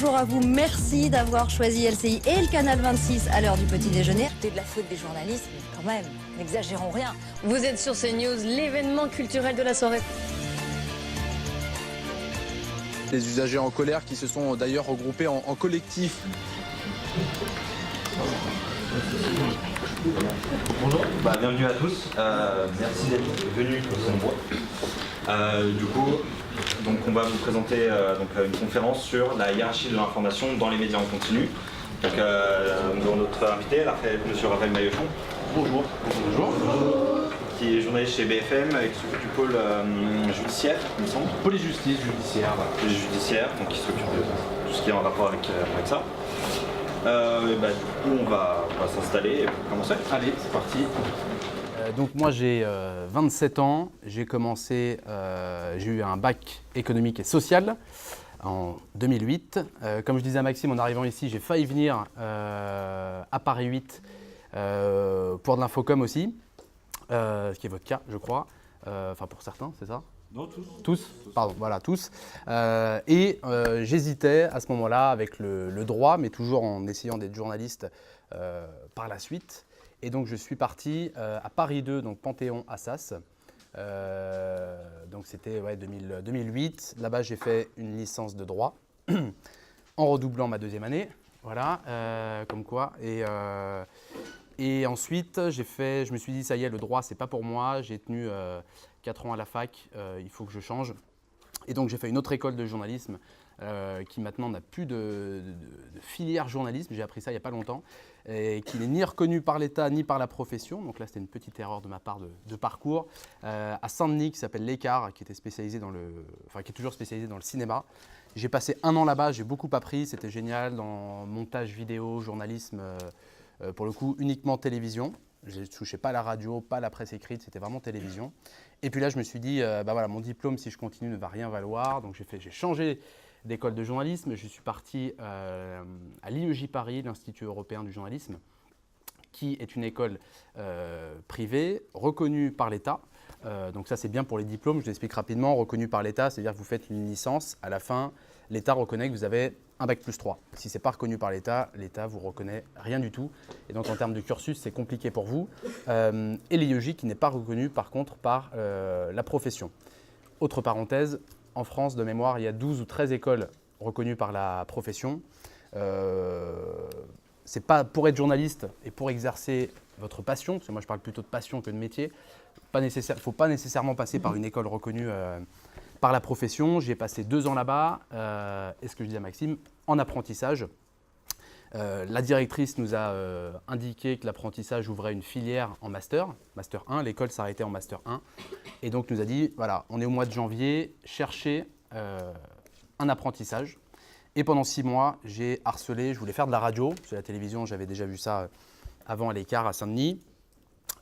bonjour à vous. Merci d'avoir choisi LCI et le canal 26 à l'heure du petit déjeuner. C'est de la faute des journalistes, mais quand même, n'exagérons rien. Vous êtes sur CNews, l'événement culturel de la soirée. Les usagers en colère qui se sont d'ailleurs regroupés en collectif. Bonjour, bienvenue à tous. Merci d'être venus tous nombreux. Du coup, on va vous présenter une conférence sur la hiérarchie de l'information dans les médias en continu. Donc, nous avons notre invité, monsieur Raphaël Maillochon. Bonjour. Bonjour. Qui est journaliste chez BFM, qui s'occupe du pôle judiciaire, il me semble. Police-justice, judiciaire. Voilà. Police judiciaire, donc qui s'occupe de tout ce qui est en rapport avec ça. Du coup, on va s'installer et commencer. Allez, c'est parti. Donc moi j'ai 27 ans, j'ai eu un bac économique et social en 2008. Comme je disais à Maxime en arrivant ici, j'ai failli venir à Paris 8 pour de l'infocom aussi, ce qui est votre cas je crois, enfin pour certains c'est ça ? Non, tous. Tous. Pardon, voilà, tous. J'hésitais à ce moment-là avec le droit, mais toujours en essayant d'être journaliste par la suite. Et donc, je suis parti à Paris 2, donc Panthéon-Assas. Donc, c'était 2008. Là-bas, j'ai fait une licence de droit en redoublant ma deuxième année. Voilà, comme quoi. Et ensuite, je me suis dit, ça y est, le droit, c'est pas pour moi. J'ai tenu 4 ans à la fac, il faut que je change. Et donc j'ai fait une autre école de journalisme qui maintenant n'a plus de filière journalisme, j'ai appris ça il n'y a pas longtemps, et qui n'est ni reconnue par l'État ni par la profession. Donc là c'était une petite erreur de ma part de parcours. À Saint-Denis, qui s'appelle l'Écart, qui est toujours spécialisé dans le cinéma. J'ai passé 1 an là-bas, j'ai beaucoup appris, c'était génial dans montage vidéo, journalisme, pour le coup uniquement télévision. Je ne touchais pas à la radio, pas à la presse écrite, c'était vraiment télévision. Et puis là, je me suis dit, mon diplôme, si je continue, ne va rien valoir. Donc j'ai changé d'école de journalisme. Je suis parti à l'IEJ Paris, l'Institut européen du journalisme, qui est une école privée, reconnue par l'État. Donc ça, c'est bien pour les diplômes. Je l'explique rapidement. Reconnue par l'État, c'est-à-dire que vous faites une licence. À la fin, l'État reconnaît que vous avez un bac plus 3. Si ce n'est pas reconnu par l'État, l'État ne vous reconnaît rien du tout. Et donc en termes de cursus, c'est compliqué pour vous. Et l'IEJ qui n'est pas reconnu par contre par la profession. Autre parenthèse, en France, de mémoire, il y a 12 ou 13 écoles reconnues par la profession. C'est pas pour être journaliste et pour exercer votre passion, parce que moi je parle plutôt de passion que de métier. Il ne faut pas nécessairement passer par une école reconnue par la profession. J'ai passé 2 ans là-bas, et ce que je dis à Maxime, en apprentissage. La directrice nous a indiqué que l'apprentissage ouvrait une filière en master 1, l'école s'arrêtait en master 1. Et donc nous a dit, voilà, on est au mois de janvier, cherchez un apprentissage. Et pendant 6 mois, j'ai harcelé, je voulais faire de la radio, parce que la télévision, j'avais déjà vu ça avant à l'Écart à Saint-Denis.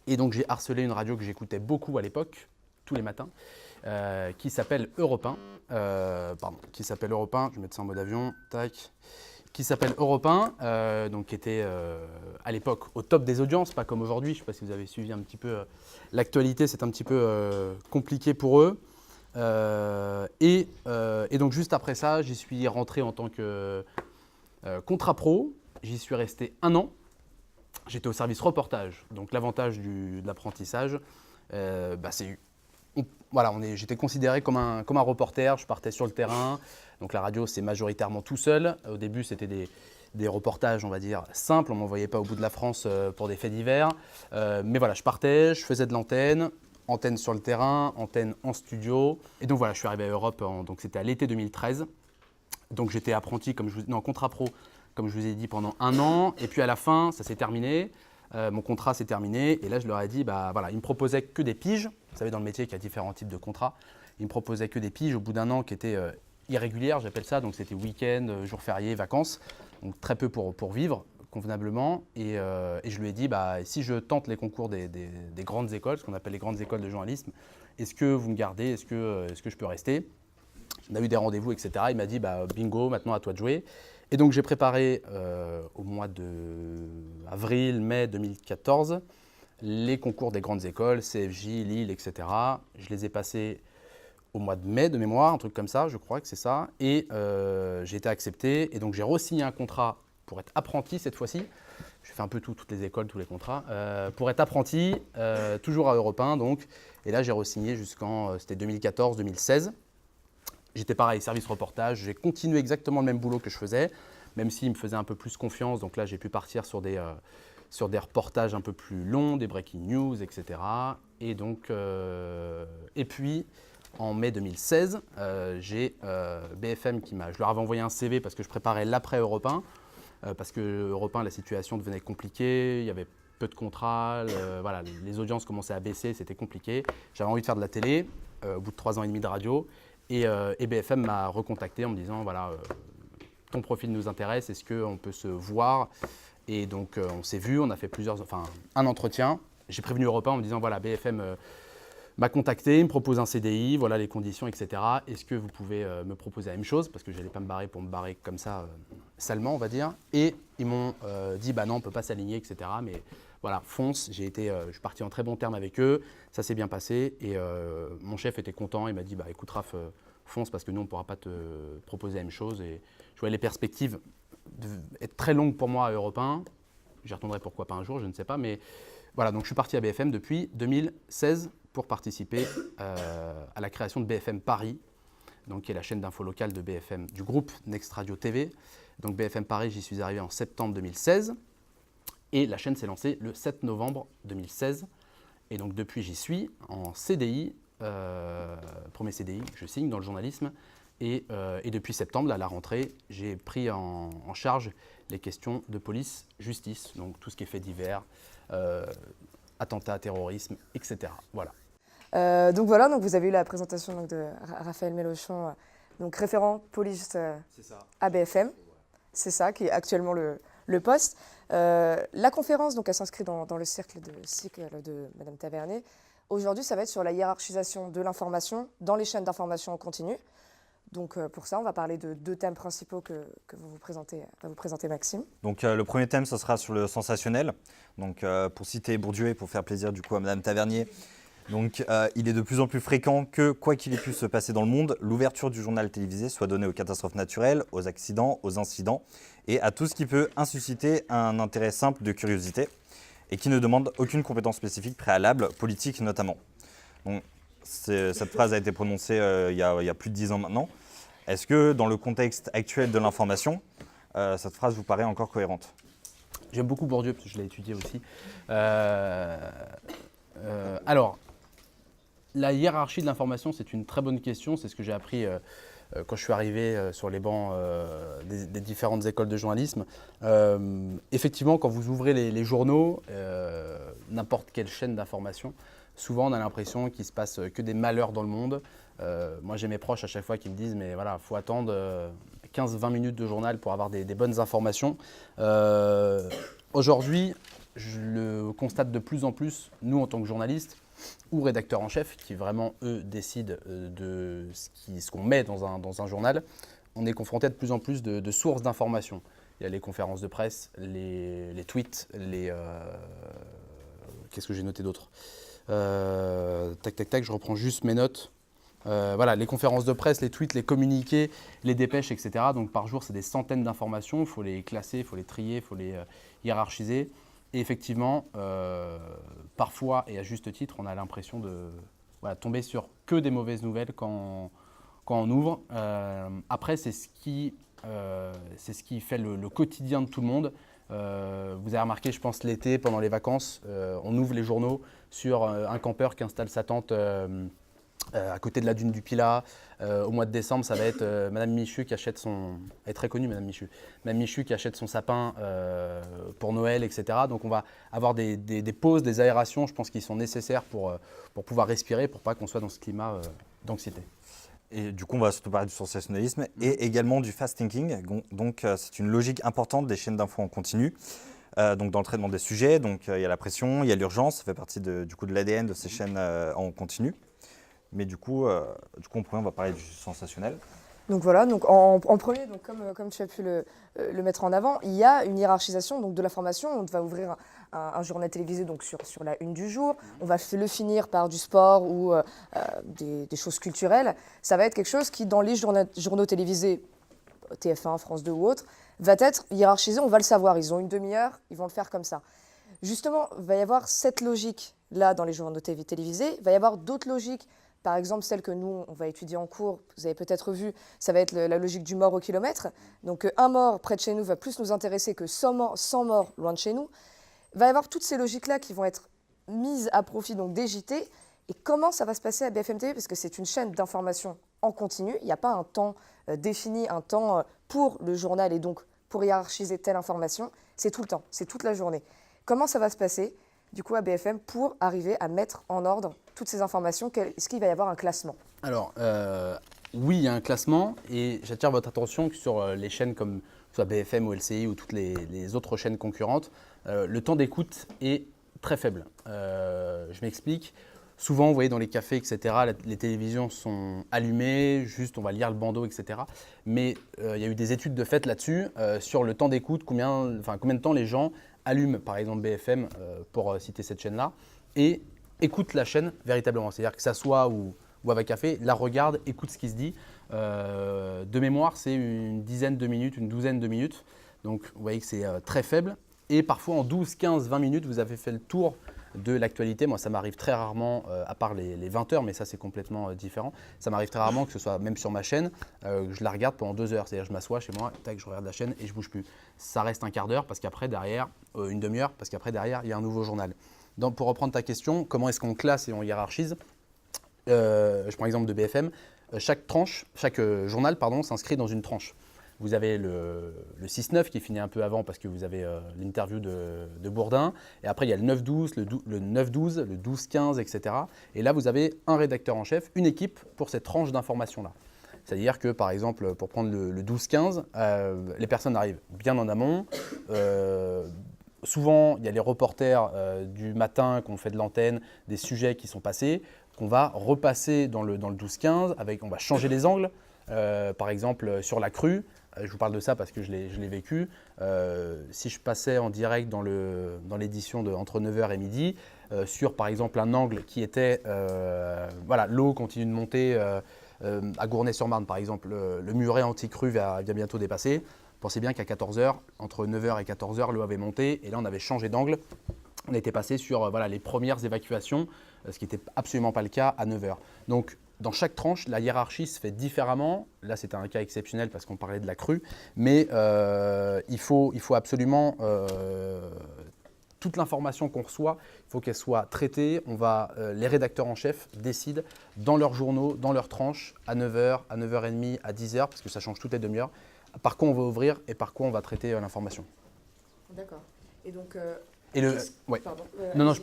Et donc j'ai harcelé une radio que j'écoutais beaucoup à l'époque, tous les matins, qui s'appelle Europe 1. Qui s'appelle Europe 1, je vais mettre ça en mode avion, tac. Qui s'appelle Europe 1, donc qui était à l'époque au top des audiences, pas comme aujourd'hui. Je ne sais pas si vous avez suivi un petit peu l'actualité, c'est un petit peu compliqué pour eux. Et donc juste après ça, j'y suis rentré en tant que contrat pro. J'y suis resté 1 an. J'étais au service reportage. Donc l'avantage de l'apprentissage, j'étais considéré comme un reporter. Je partais sur le terrain. Donc la radio, c'est majoritairement tout seul. Au début, c'était des reportages, on va dire, simples. On ne m'envoyait pas au bout de la France pour des faits divers. Mais voilà, je partais, je faisais de l'antenne. Antenne sur le terrain, antenne en studio. Et donc voilà, je suis arrivé à Europe, donc c'était à l'été 2013. Donc j'étais apprenti, contrat pro, comme je vous ai dit, pendant 1 an. Et puis à la fin, ça s'est terminé. Mon contrat s'est terminé. Et là, je leur ai dit, ils ne me proposaient que des piges. Vous savez, dans le métier, il y a différents types de contrats. Ils me proposaient que des piges au bout d'1 an qui étaient irrégulières, j'appelle ça. Donc c'était week-end, jours fériés, vacances. Donc très peu pour vivre convenablement. Et je lui ai dit, si je tente les concours des grandes écoles, ce qu'on appelle les grandes écoles de journalisme, est-ce que vous me gardez, est-ce que je peux rester? On a eu des rendez-vous, etc. Il m'a dit, bingo, maintenant à toi de jouer. Et donc j'ai préparé au mois d'avril-mai 2014 les concours des grandes écoles, CFJ, Lille, etc. Je les ai passés au mois de mai de mémoire, un truc comme ça, je crois que c'est ça. Et j'ai été accepté. Et donc j'ai re-signé un contrat pour être apprenti cette fois-ci. Je fais un peu toutes les écoles, tous les contrats. Pour être apprenti, toujours à Europe 1 donc. Et là j'ai re-signé jusqu'en, c'était 2014-2016. J'étais pareil, service reportage. J'ai continué exactement le même boulot que je faisais, même s'il me faisait un peu plus confiance. Donc là j'ai pu partir sur des reportages un peu plus longs, des breaking news, etc. Et donc, et puis, en mai 2016, j'ai BFM je leur avais envoyé un CV parce que je préparais l'après Europe 1, parce que Europe 1, la situation devenait compliquée, il y avait peu de contrats, voilà, les audiences commençaient à baisser, c'était compliqué. J'avais envie de faire de la télé, au bout de 3 ans et demi de radio, et BFM m'a recontacté en me disant, voilà, ton profil nous intéresse, est-ce qu'on peut se voir ? Et donc, on s'est vu, on a fait un entretien. J'ai prévenu Europe 1 en me disant, voilà, BFM m'a contacté, il me propose un CDI, voilà les conditions, etc. Est-ce que vous pouvez me proposer la même chose ? Parce que je n'allais pas me barrer pour me barrer comme ça, salement, on va dire. Et ils m'ont dit, bah non, on ne peut pas s'aligner, etc. Mais voilà, fonce, je suis parti en très bon terme avec eux, ça s'est bien passé. Et mon chef était content, il m'a dit, bah écoute Raph, fonce, parce que nous, on ne pourra pas te proposer la même chose. Et je voyais les perspectives être très longue pour moi à Europe 1. J'y retournerai pourquoi pas un jour, je ne sais pas. Mais voilà, donc je suis parti à BFM depuis 2016 pour participer à la création de BFM Paris, donc qui est la chaîne d'info locale de BFM, du groupe Next Radio TV. Donc BFM Paris, j'y suis arrivé en septembre 2016. Et la chaîne s'est lancée le 7 novembre 2016. Et donc depuis, j'y suis en CDI, premier CDI que je signe dans le journalisme. Et depuis septembre, à la rentrée, j'ai pris en charge les questions de police-justice, donc tout ce qui est fait divers, attentats, terrorisme, etc. Voilà. Donc voilà, donc vous avez eu la présentation donc, de Raphaël Mélenchon, donc référent police à BFM. C'est ça, qui est actuellement le poste. La conférence, donc, elle s'inscrit dans le cycle de Madame Tavernier. Aujourd'hui, ça va être sur la hiérarchisation de l'information dans les chaînes d'information en continu. Donc pour ça, on va parler de 2 thèmes principaux que va vous présenter Maxime. Donc le premier thème, ce sera sur le sensationnel. Donc pour citer Bourdieu et pour faire plaisir du coup à Madame Tavernier, donc il est de plus en plus fréquent que, quoi qu'il ait pu se passer dans le monde, l'ouverture du journal télévisé soit donnée aux catastrophes naturelles, aux accidents, aux incidents et à tout ce qui peut susciter un intérêt simple de curiosité et qui ne demande aucune compétence spécifique préalable, politique notamment. Donc, cette phrase a été prononcée il y a plus de 10 ans maintenant. Est-ce que dans le contexte actuel de l'information, cette phrase vous paraît encore cohérente ? J'aime beaucoup Bourdieu parce que je l'ai étudié aussi. Alors, la hiérarchie de l'information, c'est une très bonne question. C'est ce que j'ai appris quand je suis arrivé sur les bancs des différentes écoles de journalisme. Effectivement, quand vous ouvrez les journaux, n'importe quelle chaîne d'information, souvent on a l'impression qu'il ne se passe que des malheurs dans le monde. Moi j'ai mes proches à chaque fois qui me disent mais voilà, il faut attendre 15-20 minutes de journal pour avoir des bonnes informations. Aujourd'hui, je le constate de plus en plus, nous en tant que journalistes ou rédacteurs en chef, qui vraiment eux décident de ce qu'on met dans un journal, on est confronté de plus en plus de sources d'informations. Il y a les conférences de presse, les tweets, qu'est-ce que j'ai noté d'autre ? Je reprends juste mes notes. Voilà, les conférences de presse, les tweets, les communiqués, les dépêches, etc. Donc par jour, c'est des centaines d'informations. Il faut les classer, il faut les trier, il faut les hiérarchiser. Et effectivement, parfois, et à juste titre, on a l'impression de tomber sur que des mauvaises nouvelles quand on ouvre. Après, c'est ce qui fait le quotidien de tout le monde. Vous avez remarqué, je pense, l'été, pendant les vacances, on ouvre les journaux sur un campeur qui installe sa tente à côté de la dune du Pilat. Au mois de décembre, ça va être Madame Michu qui achète son... Elle est très connue, Madame Michu. Madame Michu qui achète son sapin pour Noël, etc. Donc on va avoir des pauses, des aérations, je pense, qui sont nécessaires pour pouvoir respirer, pour pas qu'on soit dans ce climat d'anxiété. Et du coup, on va surtout parler du sensationnalisme et également du fast thinking. Donc, c'est une logique importante des chaînes d'infos en continu. Donc, dans le traitement des sujets, donc il y a la pression, il y a l'urgence, ça fait partie de l'ADN de ces chaînes en continu. Mais du coup, on va parler du sensationnel. Donc voilà, donc en premier, donc comme tu as pu le mettre en avant, il y a une hiérarchisation donc, de l'information. On va ouvrir un journal télévisé donc, sur la une du jour. On va le finir par du sport ou des choses culturelles. Ça va être quelque chose qui, dans les journaux télévisés, TF1, France 2 ou autres, va être hiérarchisé. On va le savoir. Ils ont une demi-heure, ils vont le faire comme ça. Justement, il va y avoir cette logique-là dans les journaux télévisés. Il va y avoir d'autres logiques. Par exemple, celle que nous, on va étudier en cours, vous avez peut-être vu, ça va être la logique du mort au kilomètre. Donc, un mort près de chez nous va plus nous intéresser que 100 morts loin de chez nous. Il va y avoir toutes ces logiques-là qui vont être mises à profit donc, des JT. Et comment ça va se passer à BFM TV? Parce que c'est une chaîne d'information en continu. Il n'y a pas un temps défini, un temps pour le journal et donc pour hiérarchiser telle information. C'est tout le temps, c'est toute la journée. Comment ça va se passer du coup à BFM pour arriver à mettre en ordre toutes ces informations? Est-ce qu'il va y avoir un classement? Alors, oui, il y a un classement et j'attire votre attention que sur les chaînes comme soit BFM ou LCI ou toutes les autres chaînes concurrentes, le temps d'écoute est très faible. Je m'explique. Souvent, vous voyez, dans les cafés, etc., les télévisions sont allumées, juste on va lire le bandeau, etc. Mais il y a eu des études de fait là-dessus, sur le temps d'écoute, combien de temps les gens allument, par exemple BFM, pour citer cette chaîne-là, et écoutent la chaîne véritablement. C'est-à-dire que ça soit ou boivent un café, la regardent, écoutent ce qui se dit. De mémoire, c'est une dizaine de minutes, une douzaine de minutes. Donc, vous voyez que c'est très faible. Et parfois, en 12, 15, 20 minutes, vous avez fait le tour de l'actualité. Moi, ça m'arrive très rarement, à part les 20 heures, mais ça, c'est complètement différent. Ça m'arrive très rarement que ce soit même sur ma chaîne, que je la regarde pendant 2 heures. C'est-à-dire, je m'assois chez moi, tac, je regarde la chaîne et je ne bouge plus. Ça reste un quart d'heure parce qu'après, derrière, une demi-heure, parce qu'après, derrière, il y a un nouveau journal. Donc, pour reprendre ta question, comment est-ce qu'on classe et on hiérarchise? Je prends l'exemple de BFM. Chaque journal s'inscrit dans une tranche. Vous avez le 6-9 qui finit un peu avant parce que vous avez l'interview de Bourdin. Et après, il y a le 9-12, le 9-12, le 12-15, etc. Et là, vous avez un rédacteur en chef, une équipe pour cette tranche d'informations-là. C'est-à-dire que, par exemple, pour prendre le 12-15, les personnes arrivent bien en amont. Souvent, il y a les reporters du matin qui ont fait de l'antenne, des sujets qui sont passés, qu'on va repasser dans le 12-15, on va changer les angles. Par exemple, sur la crue, je vous parle de ça parce que je l'ai vécu. Si je passais en direct dans l'édition entre 9h et midi, sur par exemple un angle qui était, l'eau continue de monter à Gournay-sur-Marne par exemple, le muret anti-crue va bientôt dépasser. Pensez bien qu'à 14h, entre 9h et 14h, l'eau avait monté et là on avait changé d'angle. On était passé sur les premières évacuations, ce qui n'était absolument pas le cas à 9h. Donc, dans chaque tranche, la hiérarchie se fait différemment. Là, c'était un cas exceptionnel parce qu'on parlait de la crue. Mais il faut absolument, toute l'information qu'on reçoit, il faut qu'elle soit traitée. Les rédacteurs en chef décident dans leurs journaux, dans leurs tranches, à 9h, à 9h30, à 10h, parce que ça change toutes les demi-heures, par quoi on va ouvrir et par quoi on va traiter l'information. D'accord. Et donc… Ouais. Non, je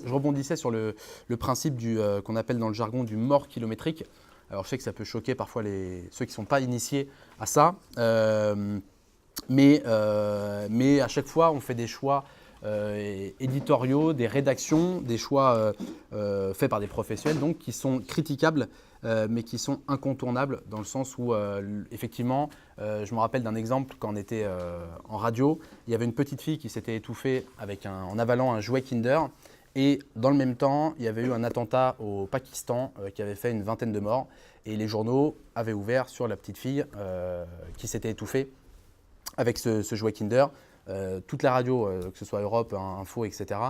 rebondissais sur le principe qu'on appelle dans le jargon du mort kilométrique. Alors je sais que ça peut choquer parfois ceux qui ne sont pas initiés à ça, mais à chaque fois on fait des choix éditoriaux, des rédactions, des choix faits par des professionnels donc qui sont critiquables, mais qui sont incontournables dans le sens où effectivement, je me rappelle d'un exemple quand on était en radio, il y avait une petite fille qui s'était étouffée en avalant un jouet Kinder et dans le même temps, il y avait eu un attentat au Pakistan qui avait fait une vingtaine de morts et les journaux avaient ouvert sur la petite fille qui s'était étouffée avec ce jouet Kinder. Toute la radio, que ce soit Europe, Info, etc.,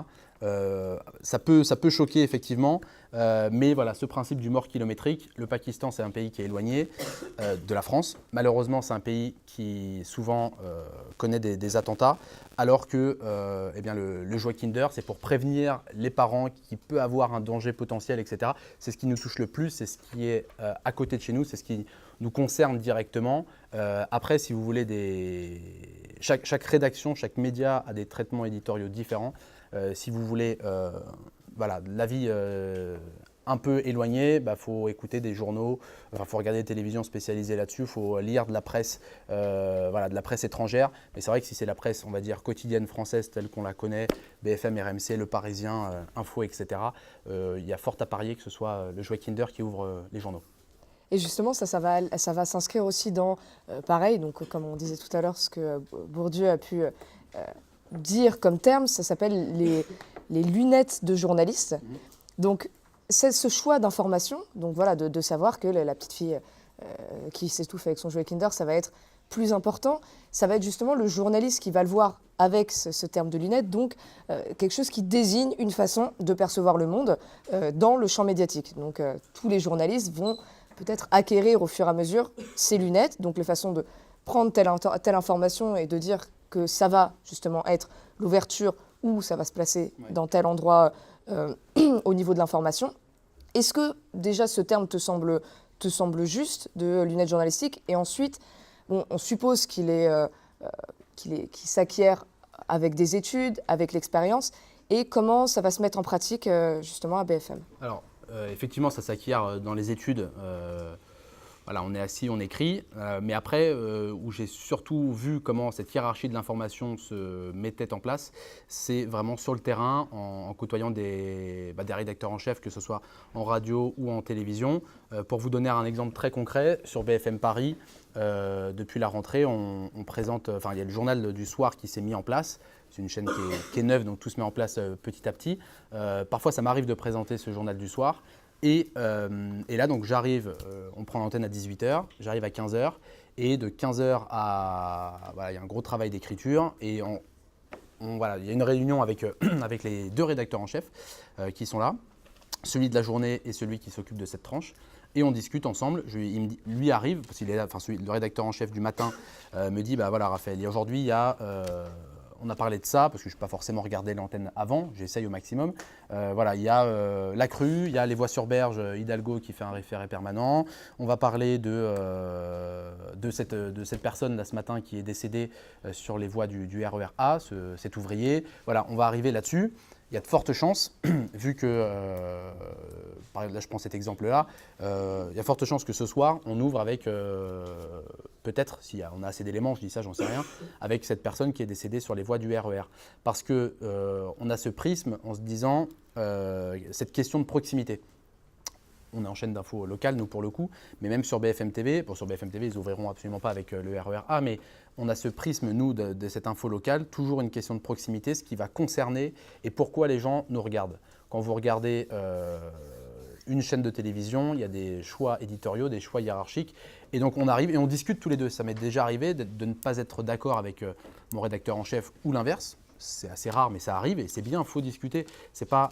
ça peut choquer effectivement, mais voilà, ce principe du mort kilométrique, le Pakistan c'est un pays qui est éloigné de la France. Malheureusement, c'est un pays qui souvent connaît des attentats, alors que le jouet Kinder, c'est pour prévenir les parents qu'il peut avoir un danger potentiel, etc. C'est ce qui nous touche le plus, c'est ce qui est à côté de chez nous, c'est ce qui nous concerne directement. Après, si vous voulez, chaque rédaction, chaque média a des traitements éditoriaux différents. Si vous voulez l'avis un peu éloigné, faut écouter des journaux, faut regarder des télévisions spécialisées là-dessus, faut lire de la presse, de la presse étrangère. Mais c'est vrai que si c'est la presse, on va dire quotidienne française telle qu'on la connaît, BFM, RMC, Le Parisien, Info, etc., il y a fort à parier que ce soit le jouet Kinder qui ouvre les journaux. Et justement, ça va s'inscrire aussi dans, pareil, donc comme on disait tout à l'heure, ce que Bourdieu a pu dire comme terme, ça s'appelle les lunettes de journaliste. Donc, c'est ce choix d'information, donc voilà, de savoir que la petite fille qui s'étouffe avec son jouet Kinder, ça va être plus important. Ça va être justement le journaliste qui va le voir avec ce terme de lunettes, donc quelque chose qui désigne une façon de percevoir le monde dans le champ médiatique. Donc, tous les journalistes vont peut-être acquérir au fur et à mesure ces lunettes, donc les façons de prendre telle information et de dire que ça va justement être l'ouverture ou ça va se placer dans tel endroit au niveau de l'information. Est-ce que déjà ce terme te semble juste de lunettes journalistiques? Et ensuite, on suppose qu'il s'acquiert avec des études, avec l'expérience. Et comment ça va se mettre en pratique justement à BFM? Alors, effectivement, ça s'acquiert dans les études. Voilà, on est assis, on écrit. Mais après, où j'ai surtout vu comment cette hiérarchie de l'information se mettait en place, c'est vraiment sur le terrain, en côtoyant des rédacteurs en chef, que ce soit en radio ou en télévision. Pour vous donner un exemple très concret, sur BFM Paris, depuis la rentrée, on présente, il y a le journal du soir qui s'est mis en place. C'est une chaîne qui est neuve, donc tout se met en place petit à petit. Parfois, ça m'arrive de présenter ce journal du soir. Et là, donc, j'arrive, on prend l'antenne à 18h, j'arrive à 15h. Et de 15h à... Voilà, il y a un gros travail d'écriture. Et voilà, il y a une réunion avec les deux rédacteurs en chef qui sont là. Celui de la journée et celui qui s'occupe de cette tranche. Et on discute ensemble. Lui arrive, parce qu'il est là, le rédacteur en chef du matin me dit, voilà Raphaël, aujourd'hui il y a... on a parlé de ça, parce que je n'ai pas forcément regardé l'antenne avant, j'essaye au maximum. Voilà, il y a la crue, il y a les voies sur berge, Hidalgo qui fait un référé permanent. On va parler de cette personne là ce matin qui est décédée sur les voies du RER A, cet ouvrier. Voilà, on va arriver là-dessus. Il y a de fortes chances, vu que, là je prends cet exemple-là, il y a de fortes chances que ce soir, on ouvre avec, peut-être, si on a assez d'éléments, je dis ça, j'en sais rien, avec cette personne qui est décédée sur les voies du RER. Parce qu'on a ce prisme en se disant, cette question de proximité. On est en chaîne d'infos locale, nous pour le coup, mais même sur BFM TV, sur BFM TV, ils n'ouvriront absolument pas avec le RER A, mais on a ce prisme, nous, de cette info locale, toujours une question de proximité, ce qui va concerner et pourquoi les gens nous regardent. Quand vous regardez une chaîne de télévision, il y a des choix éditoriaux, des choix hiérarchiques, et donc on arrive et on discute tous les deux. Ça m'est déjà arrivé de ne pas être d'accord avec mon rédacteur en chef ou l'inverse. C'est assez rare, mais ça arrive et c'est bien, il faut discuter. C'est pas...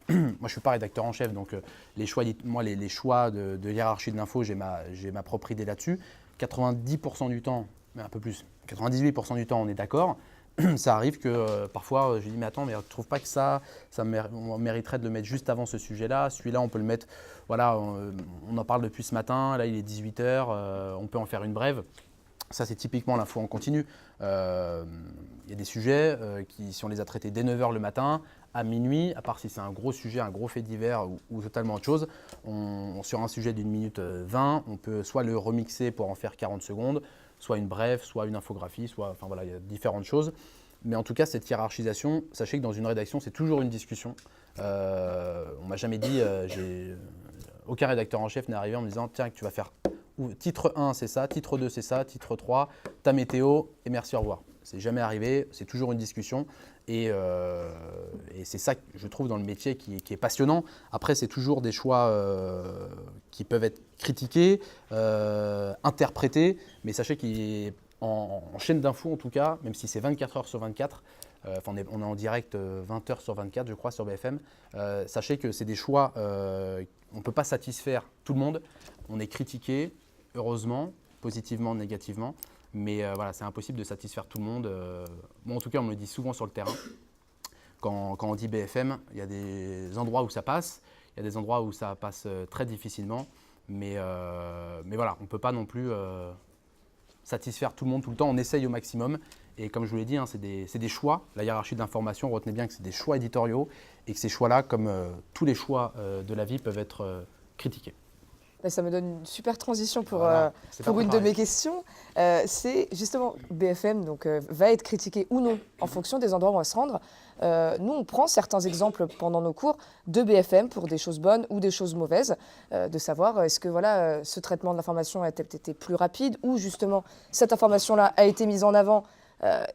Moi, je ne suis pas rédacteur en chef, donc les choix de hiérarchie de l'info, j'ai ma propre idée là-dessus. 90% du temps, mais un peu plus, 98% du temps, on est d'accord. Ça arrive que parfois, je dis, mais attends, mais tu ne trouves pas que on mériterait de le mettre juste avant ce sujet-là? Celui-là, on peut le mettre, voilà, on en parle depuis ce matin, là, il est 18h, on peut en faire une brève. Ça, c'est typiquement l'info en continu. Il y a des sujets qui, si on les a traités dès 9h le matin, à minuit, à part si c'est un gros sujet, un gros fait divers ou totalement autre chose, sur un sujet d'une minute 20, on peut soit le remixer pour en faire 40 secondes, soit une brève, soit une infographie, enfin voilà, il y a différentes choses. Mais en tout cas, cette hiérarchisation, sachez que dans une rédaction, c'est toujours une discussion. On ne m'a jamais dit, aucun rédacteur en chef n'est arrivé en me disant, tiens, que tu vas faire titre 1, c'est ça, titre 2, c'est ça, titre 3, ta météo, et merci, au revoir. C'est jamais arrivé, c'est toujours une discussion. Et c'est ça que je trouve dans le métier qui est passionnant. Après, c'est toujours des choix qui peuvent être critiqués, interprétés. Mais sachez qu'en chaîne d'infos, en tout cas, même si c'est 24 heures sur 24, on est en direct 20 heures sur 24, je crois, sur BFM, sachez que c'est des choix, on ne peut pas satisfaire tout le monde. On est critiqué, heureusement, positivement, négativement. Mais voilà, c'est impossible de satisfaire tout le monde. Moi, en tout cas, on me le dit souvent sur le terrain. Quand on dit BFM, il y a des endroits où ça passe, il y a des endroits où ça passe très difficilement. Mais voilà, on ne peut pas non plus satisfaire tout le monde tout le temps. On essaye au maximum. Et comme je vous l'ai dit, c'est des choix. La hiérarchie de l'information, retenez bien que c'est des choix éditoriaux et que ces choix-là, comme tous les choix de la vie, peuvent être critiqués. Ça me donne une super transition pour une pareil. de mes questions. C'est justement BFM va être critiqué ou non en fonction des endroits où on va se rendre. Nous, on prend certains exemples pendant nos cours de BFM pour des choses bonnes ou des choses mauvaises, de savoir est-ce que voilà, ce traitement de l'information a peut-être été plus rapide ou justement cette information-là a été mise en avant.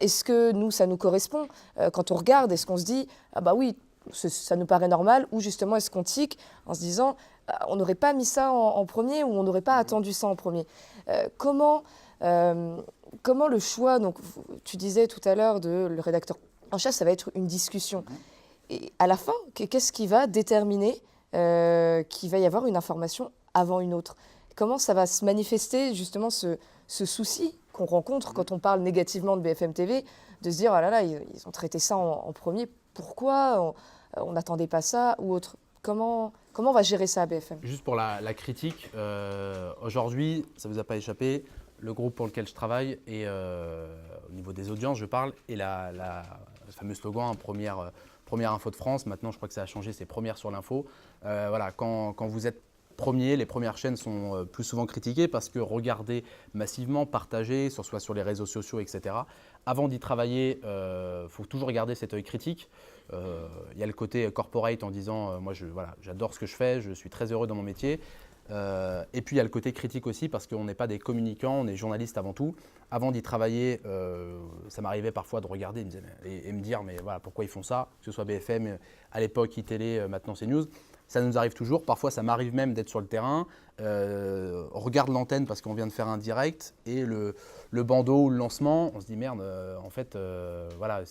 Est-ce que nous, ça nous correspond? Quand on regarde, est-ce qu'on se dit « Ah bah oui, ça nous paraît normal » ou justement est-ce qu'on tique en se disant « On n'aurait pas mis ça en premier » ou « On n'aurait pas attendu ça en premier ». Comment le choix, donc tu disais tout à l'heure le rédacteur en chef, ça va être une discussion. Et à la fin, qu'est-ce qui va déterminer qu'il va y avoir une information avant une autre? Comment ça va se manifester justement ce souci qu'on rencontre quand on parle négativement de BFM TV, de se dire « Ah là là, ils ont traité ça en premier, pourquoi on n'attendait pas ça ?» ou autre. Comment on va gérer ça à BFM? Juste pour la critique, aujourd'hui, ça ne vous a pas échappé, le groupe pour lequel je travaille, et au niveau des audiences, je parle, et le fameux slogan, première info de France, maintenant je crois que ça a changé, c'est première sur l'info. Voilà, quand vous êtes premier, les premières chaînes sont plus souvent critiquées parce que regardées massivement, partagées, soit sur les réseaux sociaux, etc. Avant d'y travailler, faut toujours garder cet œil critique. Il y a le côté corporate en disant moi j'adore ce que je fais, je suis très heureux dans mon métier. Et puis il y a le côté critique aussi parce qu'on n'est pas des communicants, on est journalistes avant tout. Avant d'y travailler, ça m'arrivait parfois de regarder et me dire mais voilà, pourquoi ils font ça, que ce soit BFM, à l'époque iTélé, maintenant CNews. Ça nous arrive toujours, parfois ça m'arrive même d'être sur le terrain, on regarde l'antenne parce qu'on vient de faire un direct et le bandeau ou le lancement, on se dit merde, en fait, voilà,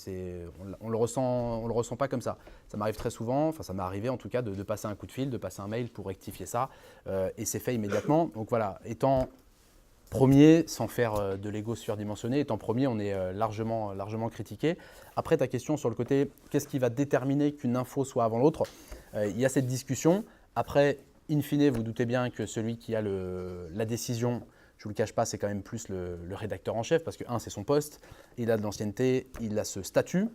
on le ressent pas comme ça. Ça m'arrive très souvent, enfin ça m'est arrivé en tout cas de passer un coup de fil, de passer un mail pour rectifier ça et c'est fait immédiatement. Donc voilà, étant premier, sans faire de l'ego surdimensionné, étant premier, on est largement critiqué. Après, ta question sur le côté, qu'est-ce qui va déterminer qu'une info soit avant l'autre? Il y a cette discussion. Après, in fine, vous doutez bien que celui qui a la décision, je ne vous le cache pas, c'est quand même plus le rédacteur en chef, parce que c'est son poste, il a de l'ancienneté, il a ce statut,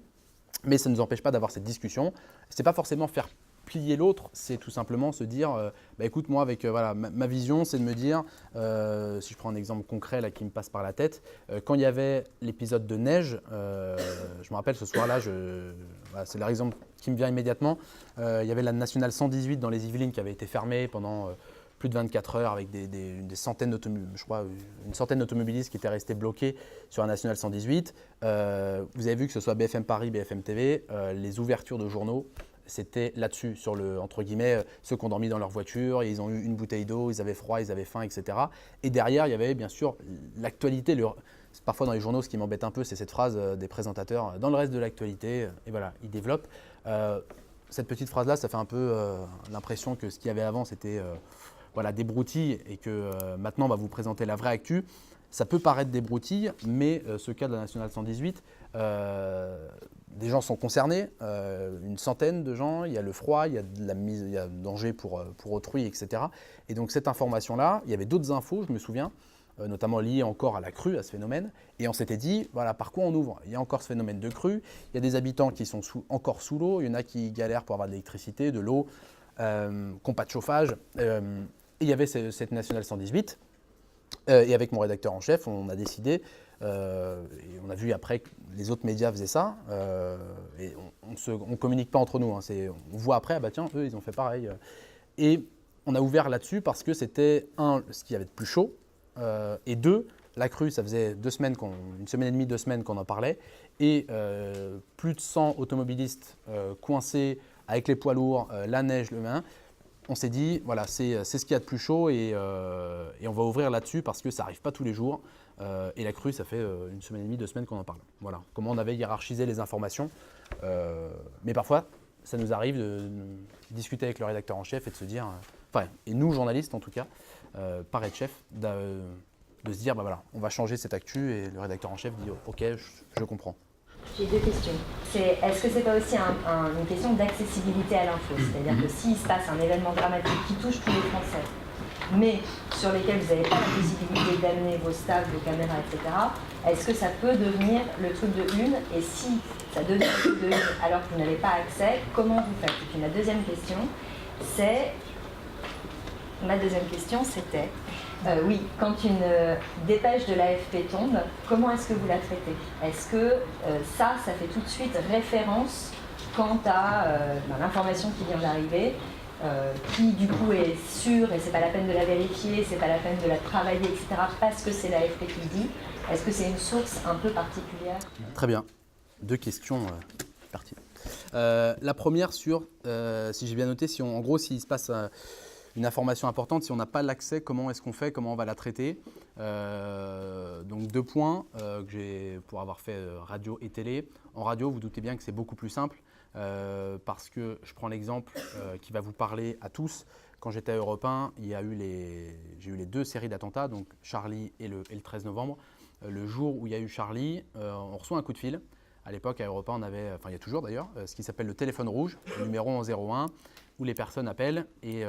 mais ça ne nous empêche pas d'avoir cette discussion. Ce n'est pas forcément faire plier l'autre, c'est tout simplement se dire écoute, moi avec ma vision, c'est de me dire, si je prends un exemple concret là, qui me passe par la tête, quand il y avait l'épisode de neige, je me rappelle ce soir-là, c'est l'exemple qui me vient immédiatement, il y avait la nationale 118 dans les Yvelines qui avait été fermée pendant plus de 24 heures avec des centaines d'automobilistes, je crois une centaine d'automobilistes qui étaient restés bloqués sur la nationale 118. Vous avez vu que ce soit BFM Paris, BFM TV, les ouvertures de journaux, c'était là-dessus, sur entre guillemets, ceux qui ont dormi dans leur voiture, ils ont eu une bouteille d'eau, ils avaient froid, ils avaient faim, etc. Et derrière, il y avait bien sûr l'actualité. Parfois dans les journaux, ce qui m'embête un peu, c'est cette phrase des présentateurs, dans le reste de l'actualité, et voilà, ils développent. Cette petite phrase-là, ça fait un peu l'impression que ce qu'il y avait avant, c'était des broutilles et que maintenant, on va vous présenter la vraie actu. Ça peut paraître des broutilles, mais ce cas de la nationale 118, des gens sont concernés, une centaine de gens, il y a le froid, il y a il y a danger pour autrui, etc. Et donc cette information-là, il y avait d'autres infos, je me souviens, notamment liées encore à la crue, à ce phénomène. Et on s'était dit, voilà, par quoi on ouvre? Il y a encore ce phénomène de crue, il y a des habitants qui sont encore sous l'eau, il y en a qui galèrent pour avoir de l'électricité, de l'eau, qui n'ont pas de chauffage. Et il y avait cette nationale 118. Et avec mon rédacteur en chef, on a décidé, et on a vu après que les autres médias faisaient ça, et on ne communique pas entre nous, on voit après, tiens, eux ils ont fait pareil. Et on a ouvert là-dessus parce que c'était ce qu'il y avait de plus chaud, et deux, la crue, ça faisait 2 semaines, une semaine et demie, 2 semaines qu'on en parlait, et plus de 100 automobilistes coincés avec les poids lourds, la neige, le vin. On s'est dit, voilà, c'est ce qu'il y a de plus chaud et on va ouvrir là-dessus parce que ça n'arrive pas tous les jours. Et la crue, ça fait 1 semaine et demie, 2 semaines qu'on en parle. Voilà, comment on avait hiérarchisé les informations. Mais parfois, ça nous arrive de discuter avec le rédacteur en chef et de se dire, et nous, journalistes en tout cas, par être chef, de se dire, voilà, on va changer cette actu et le rédacteur en chef dit, ok, je comprends. J'ai 2 questions. Est-ce que c'est pas aussi une question d'accessibilité à l'info? C'est-à-dire que s'il se passe un événement dramatique qui touche tous les Français, mais sur lesquels vous n'avez pas la possibilité d'amener vos staffs, vos caméras, etc., est-ce que ça peut devenir le truc de une? Et si ça devient le truc de une alors que vous n'avez pas accès, comment vous faites? Et puis ma deuxième question, c'était... oui, quand une dépêche de l'AFP tombe, comment est-ce que vous la traitez? Est-ce que ça fait tout de suite référence quant à l'information qui vient d'arriver, qui du coup est sûre et c'est pas la peine de la vérifier, c'est pas la peine de la travailler, etc. parce que c'est l'AFP qui le dit. Est-ce que c'est une source un peu particulière? Très bien. 2 questions parties. La première sur, si j'ai bien noté, si en gros, s'il se passe une information importante, si on n'a pas l'accès, comment est-ce qu'on fait, comment on va la traiter. Donc 2 points que j'ai pour avoir fait radio et télé. En radio, vous doutez bien que c'est beaucoup plus simple parce que je prends l'exemple qui va vous parler à tous. Quand j'étais à Europe 1, j'ai eu les 2 séries d'attentats, donc Charlie et le 13 novembre. Le jour où il y a eu Charlie, on reçoit un coup de fil. À l'époque, à Europe 1, on avait, enfin il y a toujours d'ailleurs, ce qui s'appelle le téléphone rouge, le numéro en 01, où les personnes appellent et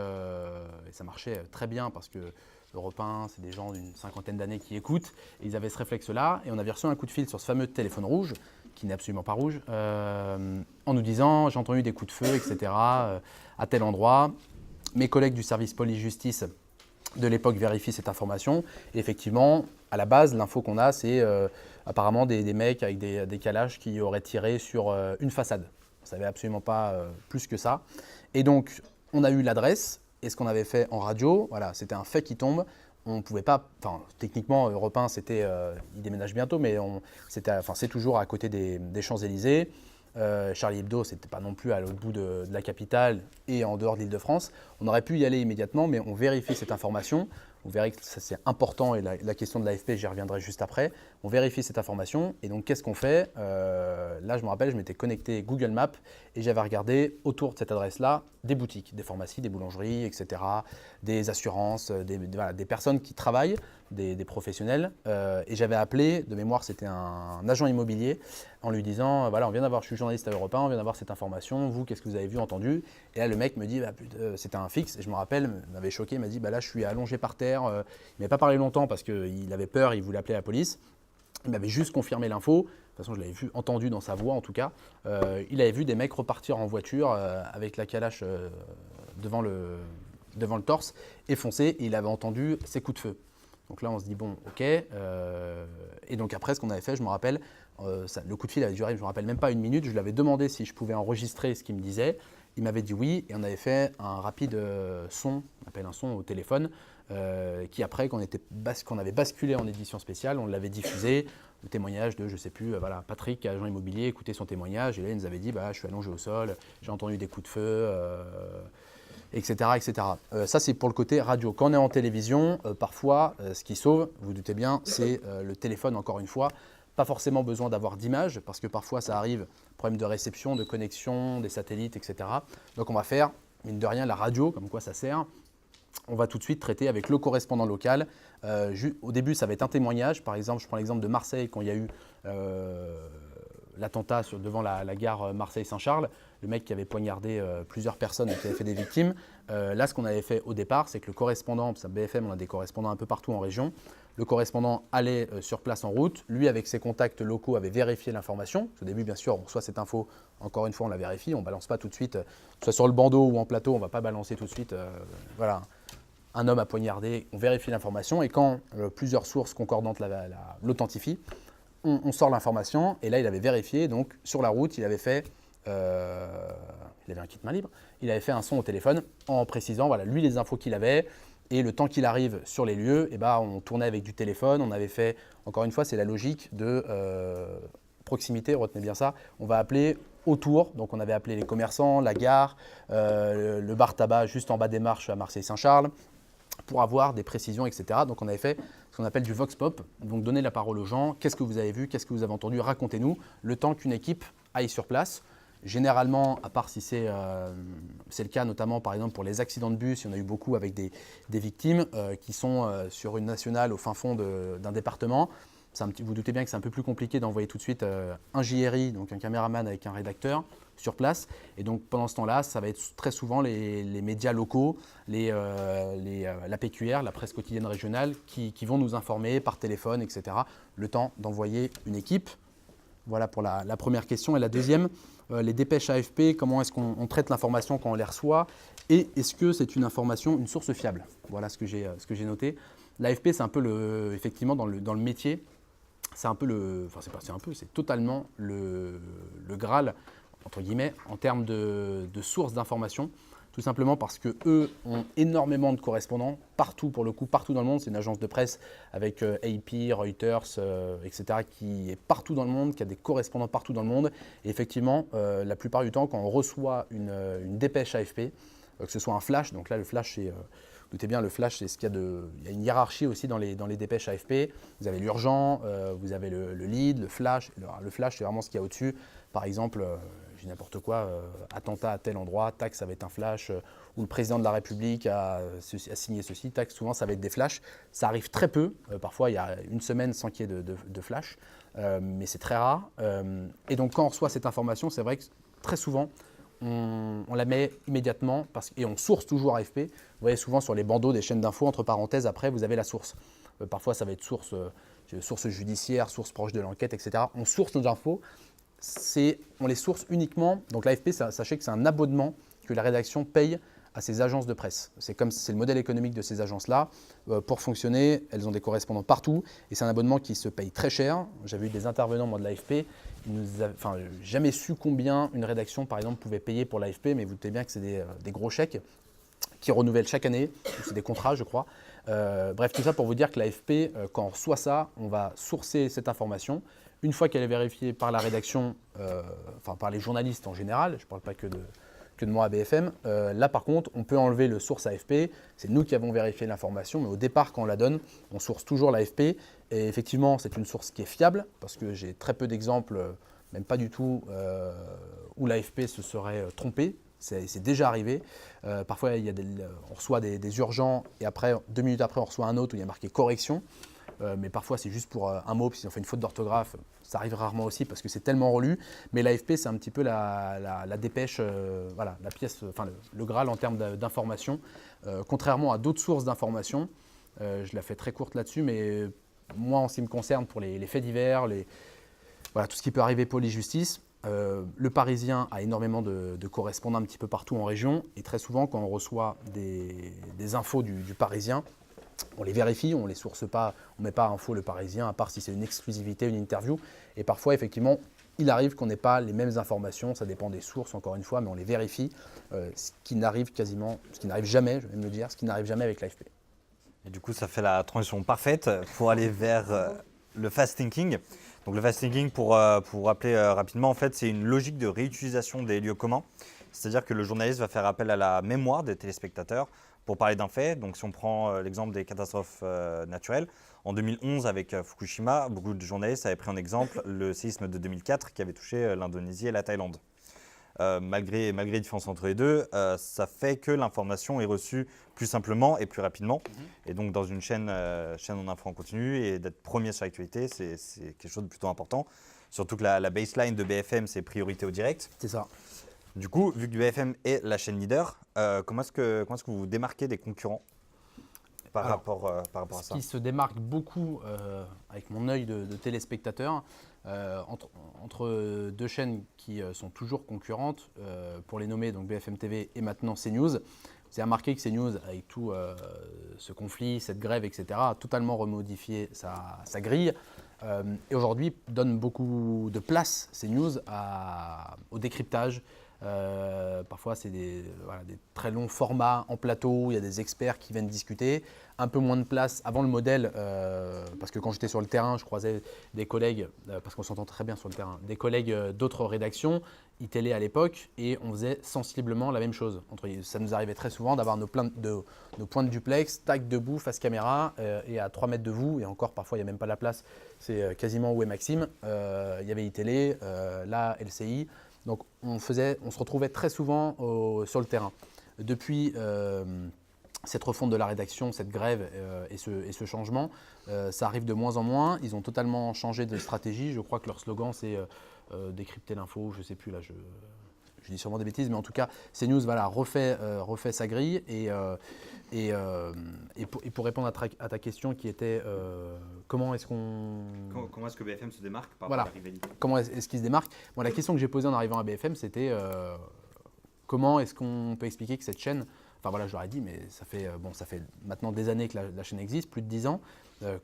ça marchait très bien parce que Europe 1, c'est des gens d'une 50aine d'années qui écoutent et ils avaient ce réflexe-là et on avait reçu un coup de fil sur ce fameux téléphone rouge, qui n'est absolument pas rouge, en nous disant « j'ai entendu des coups de feu, etc. à tel endroit ». Mes collègues du service police-justice de l'époque vérifient cette information et effectivement, à la base, l'info qu'on a, c'est apparemment des mecs avec des calages qui auraient tiré sur une façade. On ne savait absolument pas plus que ça. Et donc, on a eu l'adresse et ce qu'on avait fait en radio, voilà, c'était un fait qui tombe. On ne pouvait pas, enfin, techniquement, Europe 1, c'était, il déménage bientôt, mais c'est toujours à côté des Champs-Élysées. Charlie Hebdo, c'était pas non plus à l'autre bout de la capitale et en dehors de l'Île-de-France. On aurait pu y aller immédiatement, mais on vérifie cette information. Vous verrez que ça c'est important et la question de l'AFP, j'y reviendrai juste après. On vérifie cette information et donc qu'est-ce qu'on fait? Là, je me rappelle, je m'étais connecté Google Maps et j'avais regardé autour de cette adresse-là des boutiques, des pharmacies, des boulangeries, etc., des assurances, des personnes qui travaillent, des professionnels. Et j'avais appelé, de mémoire, c'était un agent immobilier, en lui disant, voilà, je suis journaliste à Europe 1, on vient d'avoir cette information, vous, qu'est-ce que vous avez vu, entendu? Et là, le mec me dit, c'était un fixe, et je me rappelle, m'avait choqué, il m'a dit, là, je suis allongé par terre. Il ne m'avait pas parlé longtemps parce qu'il avait peur, il voulait appeler la police. Il m'avait juste confirmé l'info. De toute façon, je l'avais entendu dans sa voix en tout cas. Il avait vu des mecs repartir en voiture avec la calache devant le torse et foncer. Et il avait entendu ces coups de feu. Donc là, on se dit, bon, ok. Et donc après, ce qu'on avait fait, je me rappelle, le coup de fil avait duré, je ne me rappelle même pas 1 minute. Je lui avais demandé si je pouvais enregistrer ce qu'il me disait. Il m'avait dit oui. Et on avait fait un rapide son, on appelle un son au téléphone, qui après, qu'on avait basculé en édition spéciale, on l'avait diffusé. Le témoignage de, je ne sais plus, Patrick, agent immobilier, écoutait son témoignage. Et là, il nous avait dit, je suis allongé au sol, j'ai entendu des coups de feu. Etc. etc. Ça, c'est pour le côté radio. Quand on est en télévision, parfois, ce qui sauve, vous vous doutez bien, c'est le téléphone, encore une fois. Pas forcément besoin d'avoir d'image, parce que parfois, ça arrive, problème de réception, de connexion, des satellites, etc. Donc, on va faire, mine de rien, la radio, comme quoi ça sert. On va tout de suite traiter avec le correspondant local. Au début, ça va être un témoignage. Par exemple, je prends l'exemple de Marseille, quand il y a eu l'attentat devant la gare Marseille-Saint-Charles, le mec qui avait poignardé plusieurs personnes et qui avait fait des victimes. Là, ce qu'on avait fait au départ, c'est que le correspondant, parce que BFM, on a des correspondants un peu partout en région, le correspondant allait sur place en route. Lui, avec ses contacts locaux, avait vérifié l'information. Au début, bien sûr, on reçoit cette info. Encore une fois, on la vérifie. On ne balance pas tout de suite, que ce soit sur le bandeau ou en plateau, on ne va pas balancer tout de suite. Voilà, un homme a poignardé. On vérifie l'information. Et quand plusieurs sources concordantes l'authentifient, on sort l'information. Et là, il avait vérifié. Donc, sur la route, il avait fait... il avait un kit main libre. Il avait fait un son au téléphone en précisant, voilà, lui, les infos qu'il avait. Et le temps qu'il arrive sur les lieux, on tournait avec du téléphone. On avait fait, encore une fois, c'est la logique de proximité, retenez bien ça. On va appeler autour. Donc, on avait appelé les commerçants, la gare, le bar tabac juste en bas des marches à Marseille-Saint-Charles pour avoir des précisions, etc. Donc, on avait fait ce qu'on appelle du vox pop. Donc, donner la parole aux gens. Qu'est-ce que vous avez vu? Qu'est-ce que vous avez entendu? Racontez-nous le temps qu'une équipe aille sur place. Généralement, à part si c'est le cas notamment par exemple pour les accidents de bus, il y en a eu beaucoup avec des victimes qui sont sur une nationale au fin fond d'un département. Vous doutez bien que c'est un peu plus compliqué d'envoyer tout de suite un JRI, donc un caméraman avec un rédacteur sur place. Et donc pendant ce temps-là, ça va être très souvent les médias locaux, la PQR, la presse quotidienne régionale, qui vont nous informer par téléphone, etc. Le temps d'envoyer une équipe. Voilà pour la première question. Et la deuxième, les dépêches AFP, comment est-ce qu'on traite l'information quand on les reçoit? Et est-ce que c'est une information, une source fiable? Voilà ce que j'ai noté. L'AFP, c'est un peu effectivement dans le métier, c'est un peu c'est totalement le Graal. entre guillemets, en termes de sources d'information. Tout simplement parce qu'eux ont énormément de correspondants partout, pour le coup, partout dans le monde. C'est une agence de presse avec AP, Reuters, etc., qui est partout dans le monde, qui a des correspondants partout dans le monde. Et effectivement, la plupart du temps, quand on reçoit une dépêche AFP, que ce soit un flash, donc là, le flash, c'est, doutez bien, le flash, c'est ce qu'il y a de. Il y a une hiérarchie aussi dans les dépêches AFP. Vous avez l'urgent, vous avez le lead, le flash. Le flash, c'est vraiment ce qu'il y a au-dessus. Par exemple, n'importe quoi, attentat à tel endroit, tac, ça va être un flash, ou le président de la République a signé ceci, tac, souvent ça va être des flashs. Ça arrive très peu, parfois il y a une semaine sans qu'il y ait de flash, mais c'est très rare. Et donc quand on reçoit cette information, c'est vrai que très souvent, on la met immédiatement, et on source toujours AFP. Vous voyez souvent sur les bandeaux des chaînes d'infos, entre parenthèses, après vous avez la source. Parfois ça va être source judiciaire, source proche de l'enquête, etc. On source nos infos. On les source uniquement, donc l'AFP, sachez que c'est un abonnement que la rédaction paye à ces agences de presse. C'est le modèle économique de ces agences-là. Pour fonctionner, elles ont des correspondants partout et c'est un abonnement qui se paye très cher. J'avais eu des intervenants moi, de l'AFP, jamais su combien une rédaction par exemple pouvait payer pour l'AFP, mais vous doutez bien que c'est des gros chèques qui renouvellent chaque année, c'est des contrats je crois. Bref, tout ça pour vous dire que l'AFP, quand on reçoit ça, on va sourcer cette information. Une fois qu'elle est vérifiée par la rédaction, par les journalistes en général, je ne parle pas que de moi à BFM, là par contre, on peut enlever le source AFP. C'est nous qui avons vérifié l'information, mais au départ, quand on la donne, on source toujours l'AFP. Et effectivement, c'est une source qui est fiable, parce que j'ai très peu d'exemples, même pas du tout, où l'AFP se serait trompé. C'est déjà arrivé. Parfois, on reçoit des urgents, et après, 2 minutes après, on reçoit un autre où il y a marqué correction. Mais parfois c'est juste pour un mot, puis si on fait une faute d'orthographe, ça arrive rarement aussi parce que c'est tellement relu. Mais l'AFP, c'est un petit peu la dépêche, voilà, la pièce, le Graal en termes d'information. Contrairement à d'autres sources d'information, je la fais très courte là-dessus, mais moi en ce qui me concerne pour les faits divers, voilà, tout ce qui peut arriver police-justice, le Parisien a énormément de correspondants un petit peu partout en région. Et très souvent, quand on reçoit des infos du Parisien, on les vérifie, on ne les source pas, on ne met pas info le Parisien, à part si c'est une exclusivité, une interview. Et parfois, effectivement, il arrive qu'on n'ait pas les mêmes informations, ça dépend des sources, encore une fois, mais on les vérifie, ce qui n'arrive jamais, je vais me le dire, ce qui n'arrive jamais avec l'AFP. Et du coup, ça fait la transition parfaite pour aller vers le fast thinking. Donc le fast thinking, pour rappeler rapidement, en fait, c'est une logique de réutilisation des lieux communs. C'est-à-dire que le journaliste va faire appel à la mémoire des téléspectateurs pour parler d'un fait. Donc si on prend l'exemple des catastrophes naturelles, en 2011 avec Fukushima, beaucoup de journalistes avaient pris en exemple le séisme de 2004 qui avait touché l'Indonésie et la Thaïlande. Malgré les différences entre les deux, ça fait que l'information est reçue plus simplement et plus rapidement. Et donc dans une chaîne en info en continu, et d'être premier sur l'actualité, c'est quelque chose de plutôt important. Surtout que la baseline de BFM, c'est priorité au direct. C'est ça. Du coup, vu que BFM est la chaîne leader, comment est-ce que vous vous démarquez des concurrents par rapport à ça? Ce qui se démarque beaucoup avec mon œil de téléspectateur, entre deux chaînes qui sont toujours concurrentes, pour les nommer, donc BFM TV et maintenant CNews. Vous avez remarqué que CNews, avec tout ce conflit, cette grève, etc., a totalement remodifié sa grille. Et aujourd'hui, donne beaucoup de place, CNews, au décryptage. Parfois, c'est des très longs formats en plateau, il y a des experts qui viennent discuter. Un peu moins de place avant le modèle, parce que quand j'étais sur le terrain, je croisais des collègues, parce qu'on s'entend très bien sur le terrain, des collègues d'autres rédactions, iTélé à l'époque, et on faisait sensiblement la même chose. Ça nous arrivait très souvent d'avoir nos points de duplex, tac, debout, face caméra, et à 3 mètres de vous, et encore parfois il n'y a même pas la place, c'est quasiment où est Maxime. Il y avait iTélé, là LCI. Donc on se retrouvait très souvent sur le terrain. Depuis cette refonte de la rédaction, cette grève et ce changement, ça arrive de moins en moins. Ils ont totalement changé de stratégie. Je crois que leur slogan c'est décrypter l'info, je ne sais plus là, je dis sûrement des bêtises, mais en tout cas CNews refait sa grille et pour répondre à ta question qui était comment est-ce que BFM se démarque par voilà. La rivalité? Comment est-ce qu'il se démarque? Bon, la question que j'ai posée en arrivant à BFM, c'était comment est-ce qu'on peut expliquer que cette chaîne enfin voilà, je leur ai dit, mais ça fait maintenant des années que la chaîne existe, plus de 10 ans.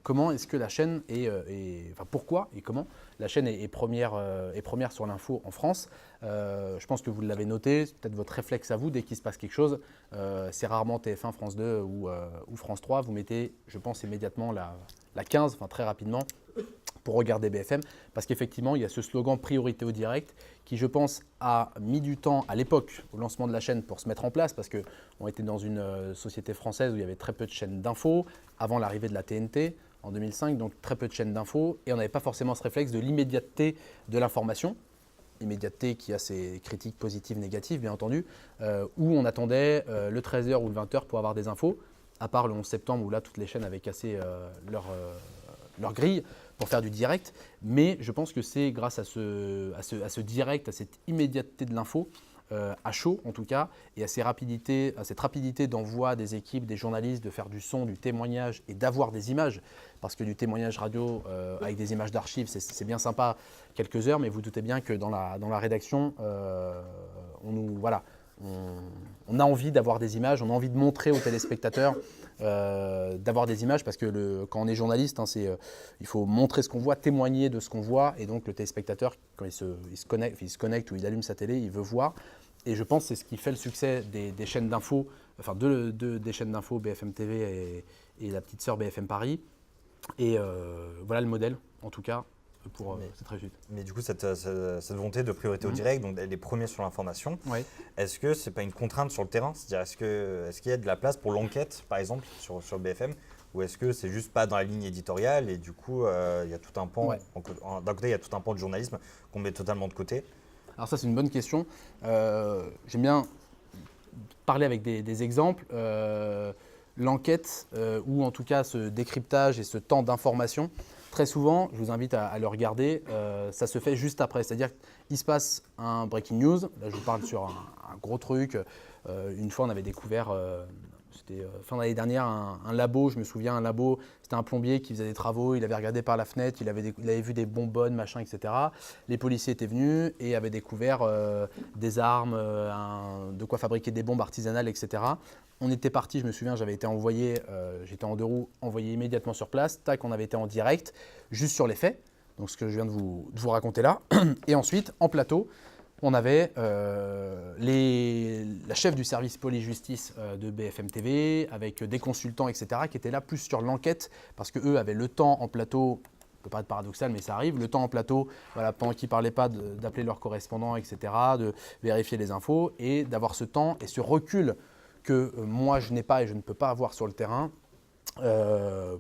Comment est-ce que la chaîne enfin pourquoi et comment la chaîne est première sur l'info en France. Je pense que vous l'avez noté, c'est peut-être votre réflexe à vous, dès qu'il se passe quelque chose, c'est rarement TF1, France 2 ou France 3, vous mettez, je pense, immédiatement la 15, enfin très rapidement, pour regarder BFM, parce qu'effectivement, il y a ce slogan priorité au direct qui, je pense, a mis du temps à l'époque, au lancement de la chaîne, pour se mettre en place, parce qu'on était dans une société française où il y avait très peu de chaînes d'infos, avant l'arrivée de la TNT en 2005, donc très peu de chaînes d'infos, et on n'avait pas forcément ce réflexe de l'immédiateté de l'information, immédiateté qui a ses critiques positives, négatives, bien entendu, où on attendait le 13h ou le 20h pour avoir des infos, à part le 11 septembre où là, toutes les chaînes avaient cassé leur grille pour faire du direct, mais je pense que c'est grâce à ce direct, à cette immédiateté de l'info, à chaud en tout cas, et à cette rapidité d'envoi des équipes, des journalistes, de faire du son, du témoignage et d'avoir des images, parce que du témoignage radio avec des images d'archives, c'est bien sympa quelques heures, mais vous doutez bien que dans la rédaction, on a envie d'avoir des images, on a envie de montrer aux téléspectateurs d'avoir des images, parce que quand on est journaliste, il faut montrer ce qu'on voit, témoigner de ce qu'on voit, et donc le téléspectateur, quand il se connecte ou il allume sa télé, il veut voir. Et je pense que c'est ce qui fait le succès des chaînes d'infos, enfin des chaînes d'infos BFM TV et la petite sœur BFM Paris. Et voilà le modèle, en tout cas, pour cette réussite. Mais du coup, cette volonté de priorité au direct, donc elle est première sur l'information, est-ce que ce n'est pas une contrainte sur le terrain? C'est-à-dire, est-ce qu'il y a de la place pour l'enquête, par exemple, sur BFM, ou est-ce que c'est juste pas dans la ligne éditoriale et du coup, il y a tout un pan, d'un côté, il y a tout un pan de journalisme qu'on met totalement de côté? Alors ça, c'est une bonne question. J'aime bien parler avec des exemples. L'enquête, ou en tout cas ce décryptage et ce temps d'information, très souvent, je vous invite à le regarder, ça se fait juste après. C'est-à-dire qu'il se passe un breaking news, là je vous parle sur un gros truc. Une fois, on avait découvert, c'était fin d'année dernière, un labo, je me souviens, c'était un plombier qui faisait des travaux, il avait regardé par la fenêtre, il avait vu des bonbonnes, machin, etc. Les policiers étaient venus et avaient découvert des armes, de quoi fabriquer des bombes artisanales, etc. On était parti, je me souviens, j'avais été envoyé, j'étais en 2 roues, envoyé immédiatement sur place. Tac, on avait été en direct, juste sur les faits, donc ce que je viens de vous raconter là. Et ensuite, en plateau, on avait la chef du service police-justice de BFM TV, avec des consultants, etc., qui étaient là plus sur l'enquête, parce qu'eux avaient le temps en plateau. Ça peut paraître paradoxal, mais ça arrive. Le temps en plateau, voilà, pendant qu'ils ne parlaient pas, d'appeler leurs correspondants, etc., de vérifier les infos et d'avoir ce temps et ce recul que moi je n'ai pas et je ne peux pas avoir sur le terrain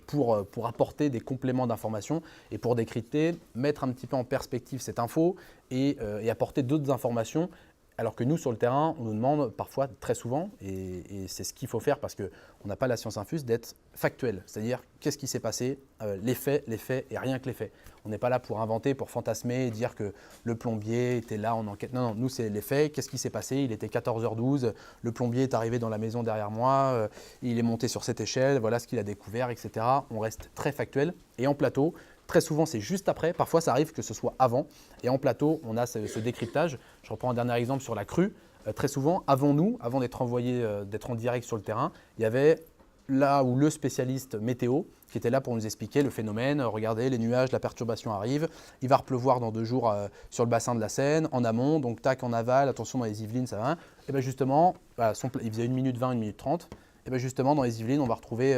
pour apporter des compléments d'information et pour décrypter, mettre un petit peu en perspective cette info et apporter d'autres informations. Alors que nous, sur le terrain, on nous demande parfois, très souvent, et c'est ce qu'il faut faire parce qu'on n'a pas la science infuse, d'être factuel. C'est-à-dire, qu'est-ce qui s'est passé, les faits et rien que les faits. On n'est pas là pour inventer, pour fantasmer et dire que le plombier était là en enquête. Non, nous, c'est les faits. Qu'est-ce qui s'est passé? Il était 14h12, le plombier est arrivé dans la maison derrière moi, il est monté sur cette échelle, voilà ce qu'il a découvert, etc. On reste très factuel. Et en plateau, très souvent, c'est juste après. Parfois, ça arrive que ce soit avant. Et en plateau, on a ce décryptage. Je reprends un dernier exemple sur la crue. Très souvent, avant d'être envoyé, d'être en direct sur le terrain, il y avait là où le spécialiste météo qui était là pour nous expliquer le phénomène. Regardez, les nuages, la perturbation arrive. Il va repleuvoir dans 2 jours sur le bassin de la Seine, en amont. Donc, tac, en aval, attention, dans les Yvelines, ça va. Et bien justement, voilà, il faisait 1 minute 20, 1 minute 30. Et bien justement, dans les Yvelines, on va retrouver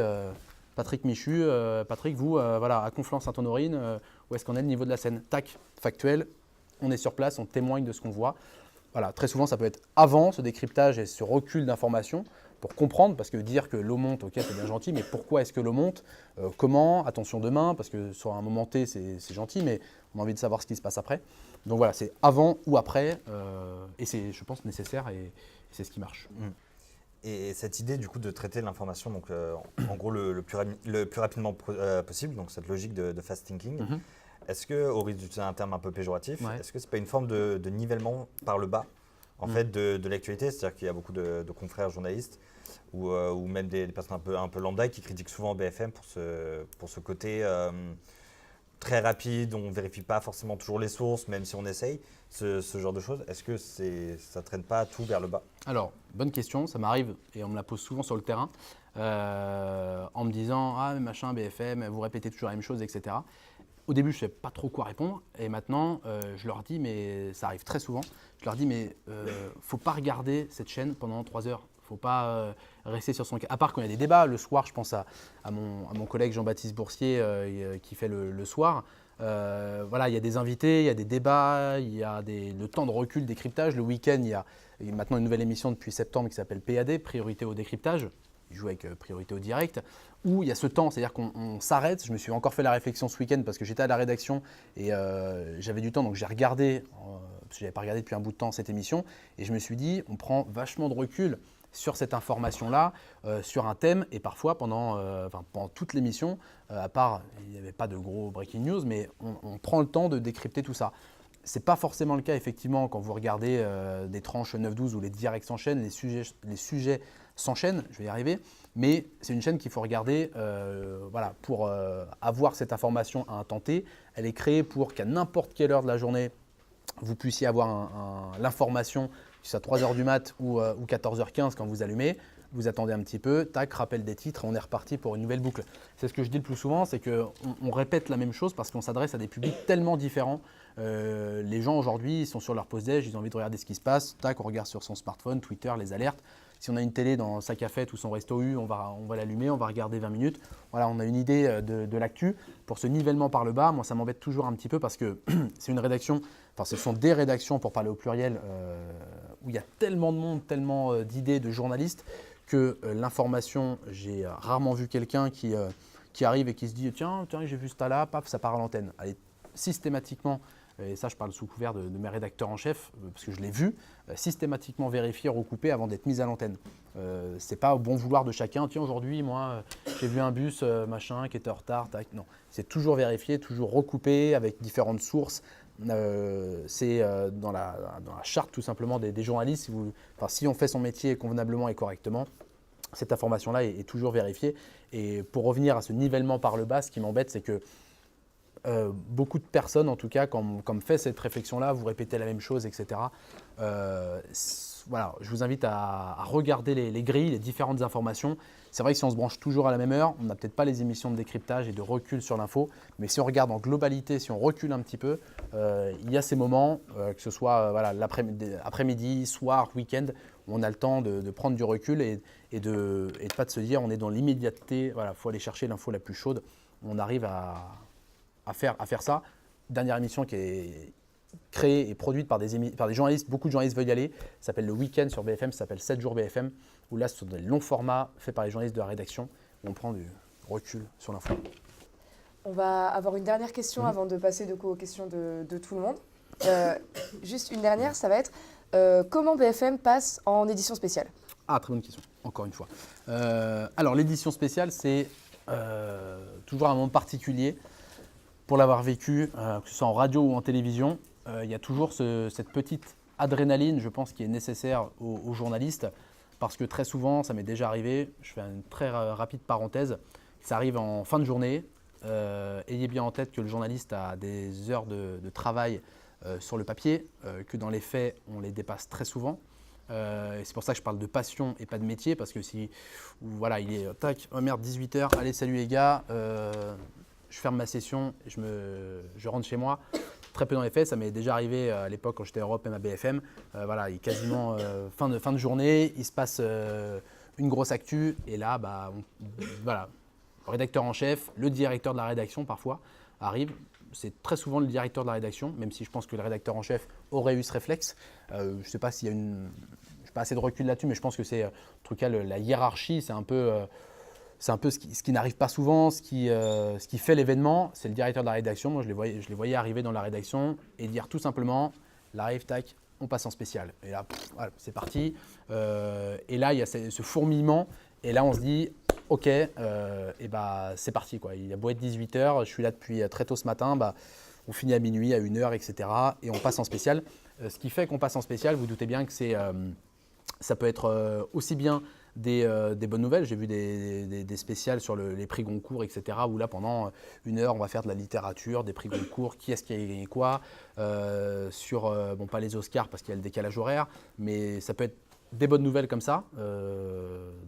Patrick Michu. Patrick, vous, voilà, à Conflans-Sainte-Honorine, où est-ce qu'on est le niveau de la Seine? Tac, factuel, on est sur place, on témoigne de ce qu'on voit. Voilà, très souvent, ça peut être avant ce décryptage et ce recul d'informations pour comprendre, parce que dire que l'eau monte, ok, c'est bien gentil, mais pourquoi est-ce que l'eau monte? Comment? Attention demain, parce que sur un moment T, c'est gentil, mais on a envie de savoir ce qui se passe après. Donc voilà, c'est avant ou après, et c'est, je pense, nécessaire, et c'est ce qui marche. Et cette idée du coup de traiter l'information, donc en gros le plus rapidement possible, donc cette logique de fast thinking, est-ce que, au risque d'utiliser un terme un peu péjoratif, est-ce que c'est pas une forme de nivellement par le bas en fait de l'actualité? C'est-à-dire qu'il y a beaucoup de confrères journalistes ou même des personnes un peu lambda qui critiquent souvent BFM pour ce côté très rapide, on ne vérifie pas forcément toujours les sources, même si on essaye, ce genre de choses. Est-ce que ça ne traîne pas tout vers le bas? Alors, bonne question, ça m'arrive et on me la pose souvent sur le terrain en me disant « Ah, mais machin, BFM, vous répétez toujours la même chose, etc. » Au début, je ne savais pas trop quoi répondre et maintenant, je leur dis, mais ça arrive très souvent, je leur dis « Mais faut pas regarder cette chaîne pendant 3 heures. Faut pas rester sur son... » À part quand il y a des débats, le soir, je pense à mon collègue Jean-Baptiste Boursier qui fait le soir. Voilà, il y a des invités, il y a des débats, il y a le temps de recul, décryptage. Le week-end, il y a maintenant une nouvelle émission depuis septembre qui s'appelle PAD, Priorité au décryptage. Il joue avec Priorité au direct, où il y a ce temps, c'est-à-dire qu'on s'arrête. Je me suis encore fait la réflexion ce week-end parce que j'étais à la rédaction et j'avais du temps, donc j'ai regardé, parce que je n'avais pas regardé depuis un bout de temps cette émission, et je me suis dit, on prend vachement de recul sur cette information-là, sur un thème, et parfois pendant toute l'émission, à part, il n'y avait pas de gros breaking news, mais on prend le temps de décrypter tout ça. Ce n'est pas forcément le cas, effectivement, quand vous regardez des tranches 9-12 où les directs s'enchaînent, les sujets s'enchaînent, je vais y arriver, mais c'est une chaîne qu'il faut regarder voilà, pour avoir cette information à un temps T. Elle est créée pour qu'à n'importe quelle heure de la journée, vous puissiez avoir l'information, que ce soit 3h du mat ou 14h15 quand vous allumez, vous attendez un petit peu, tac, rappel des titres et on est reparti pour une nouvelle boucle. C'est ce que je dis le plus souvent, c'est qu'on répète la même chose parce qu'on s'adresse à des publics tellement différents. Les gens aujourd'hui, ils sont sur leur pause déj, ils ont envie de regarder ce qui se passe, tac, on regarde sur son smartphone, Twitter, les alertes. Si on a une télé dans sa cafette ou son resto U, on va l'allumer, on va regarder 20 minutes. Voilà, on a une idée de l'actu. Pour ce nivellement par le bas, moi ça m'embête toujours un petit peu parce que c'est une rédaction, enfin ce sont des rédactions pour parler au pluriel où il y a tellement de monde, tellement d'idées, de journalistes que l'information, j'ai rarement vu quelqu'un qui arrive et qui se dit tiens j'ai vu ça là, paf, ça part à l'antenne. Allez, systématiquement, et ça je parle sous couvert de mes rédacteurs en chef, parce que je l'ai vu, systématiquement vérifier, recouper avant d'être mis à l'antenne. C'est pas au bon vouloir de chacun, tiens aujourd'hui moi j'ai vu un bus machin qui était en retard, tac. Non, c'est toujours vérifié, toujours recoupé avec différentes sources. C'est dans la charte tout simplement des journalistes, si on fait son métier convenablement et correctement, cette information-là est toujours vérifiée. Et pour revenir à ce nivellement par le bas, ce qui m'embête, c'est que beaucoup de personnes, en tout cas, quand fait cette réflexion-là, vous répétez la même chose, etc. Voilà, je vous invite à regarder les grilles, les différentes informations. C'est vrai que si on se branche toujours à la même heure, on n'a peut-être pas les émissions de décryptage et de recul sur l'info, mais si on regarde en globalité, si on recule un petit peu, il y a ces moments, que ce soit voilà, l'après-midi, soir, week-end, où on a le temps de prendre du recul et de pas de se dire on est dans l'immédiateté, voilà, faut aller chercher l'info la plus chaude. On arrive à faire ça. Dernière émission qui est créée et produite par des journalistes, beaucoup de journalistes veulent y aller, ça s'appelle le Week-end sur BFM, ça s'appelle 7 jours BFM, où là ce sont des longs formats faits par les journalistes de la rédaction, où on prend du recul sur l'info. On va avoir une dernière question avant de passer aux questions de tout le monde. Juste une dernière, ça va être comment BFM passe en édition spéciale? Ah, très bonne question, encore une fois. Alors l'édition spéciale, c'est toujours un moment particulier. Pour l'avoir vécu, que ce soit en radio ou en télévision, il y a toujours cette petite adrénaline, je pense, qui est nécessaire aux journalistes, parce que très souvent, ça m'est déjà arrivé, je fais une très rapide parenthèse, ça arrive en fin de journée. Ayez bien en tête que le journaliste a des heures de travail sur le papier, que dans les faits, on les dépasse très souvent. Et c'est pour ça que je parle de passion et pas de métier, parce que si voilà, il est tac, oh merde, 18h, allez salut les gars, je ferme ma session, je rentre chez moi. Très peu dans les faits, ça m'est déjà arrivé à l'époque quand j'étais à Europe et à BFM. Voilà, il est quasiment fin de journée, il se passe une grosse actu et là, voilà, le rédacteur en chef, le directeur de la rédaction parfois arrive. C'est très souvent le directeur de la rédaction, même si je pense que le rédacteur en chef aurait eu ce réflexe. Je ne sais pas s'il y a je n'ai pas assez de recul là-dessus, mais je pense que c'est, en tout cas, la hiérarchie, c'est un peu ce qui n'arrive pas souvent, ce qui fait l'événement, c'est le directeur de la rédaction. Moi, je les voyais arriver dans la rédaction et dire tout simplement, live, tac, on passe en spécial. Et là, voilà, c'est parti. Et là, il y a ce fourmillement. Et là, on se dit, ok, c'est parti, quoi. Il a beau être 18h, je suis là depuis très tôt ce matin, on finit à minuit, à 1h, etc. Et on passe en spécial. Ce qui fait qu'on passe en spécial, vous doutez bien que ça peut être aussi bien des bonnes nouvelles. J'ai vu des spéciales sur les prix Goncourt, etc. Où là, pendant 1 heure, on va faire de la littérature, des prix Goncourt, qui est-ce qui a gagné quoi, bon, pas les Oscars parce qu'il y a le décalage horaire, mais ça peut être des bonnes nouvelles comme ça,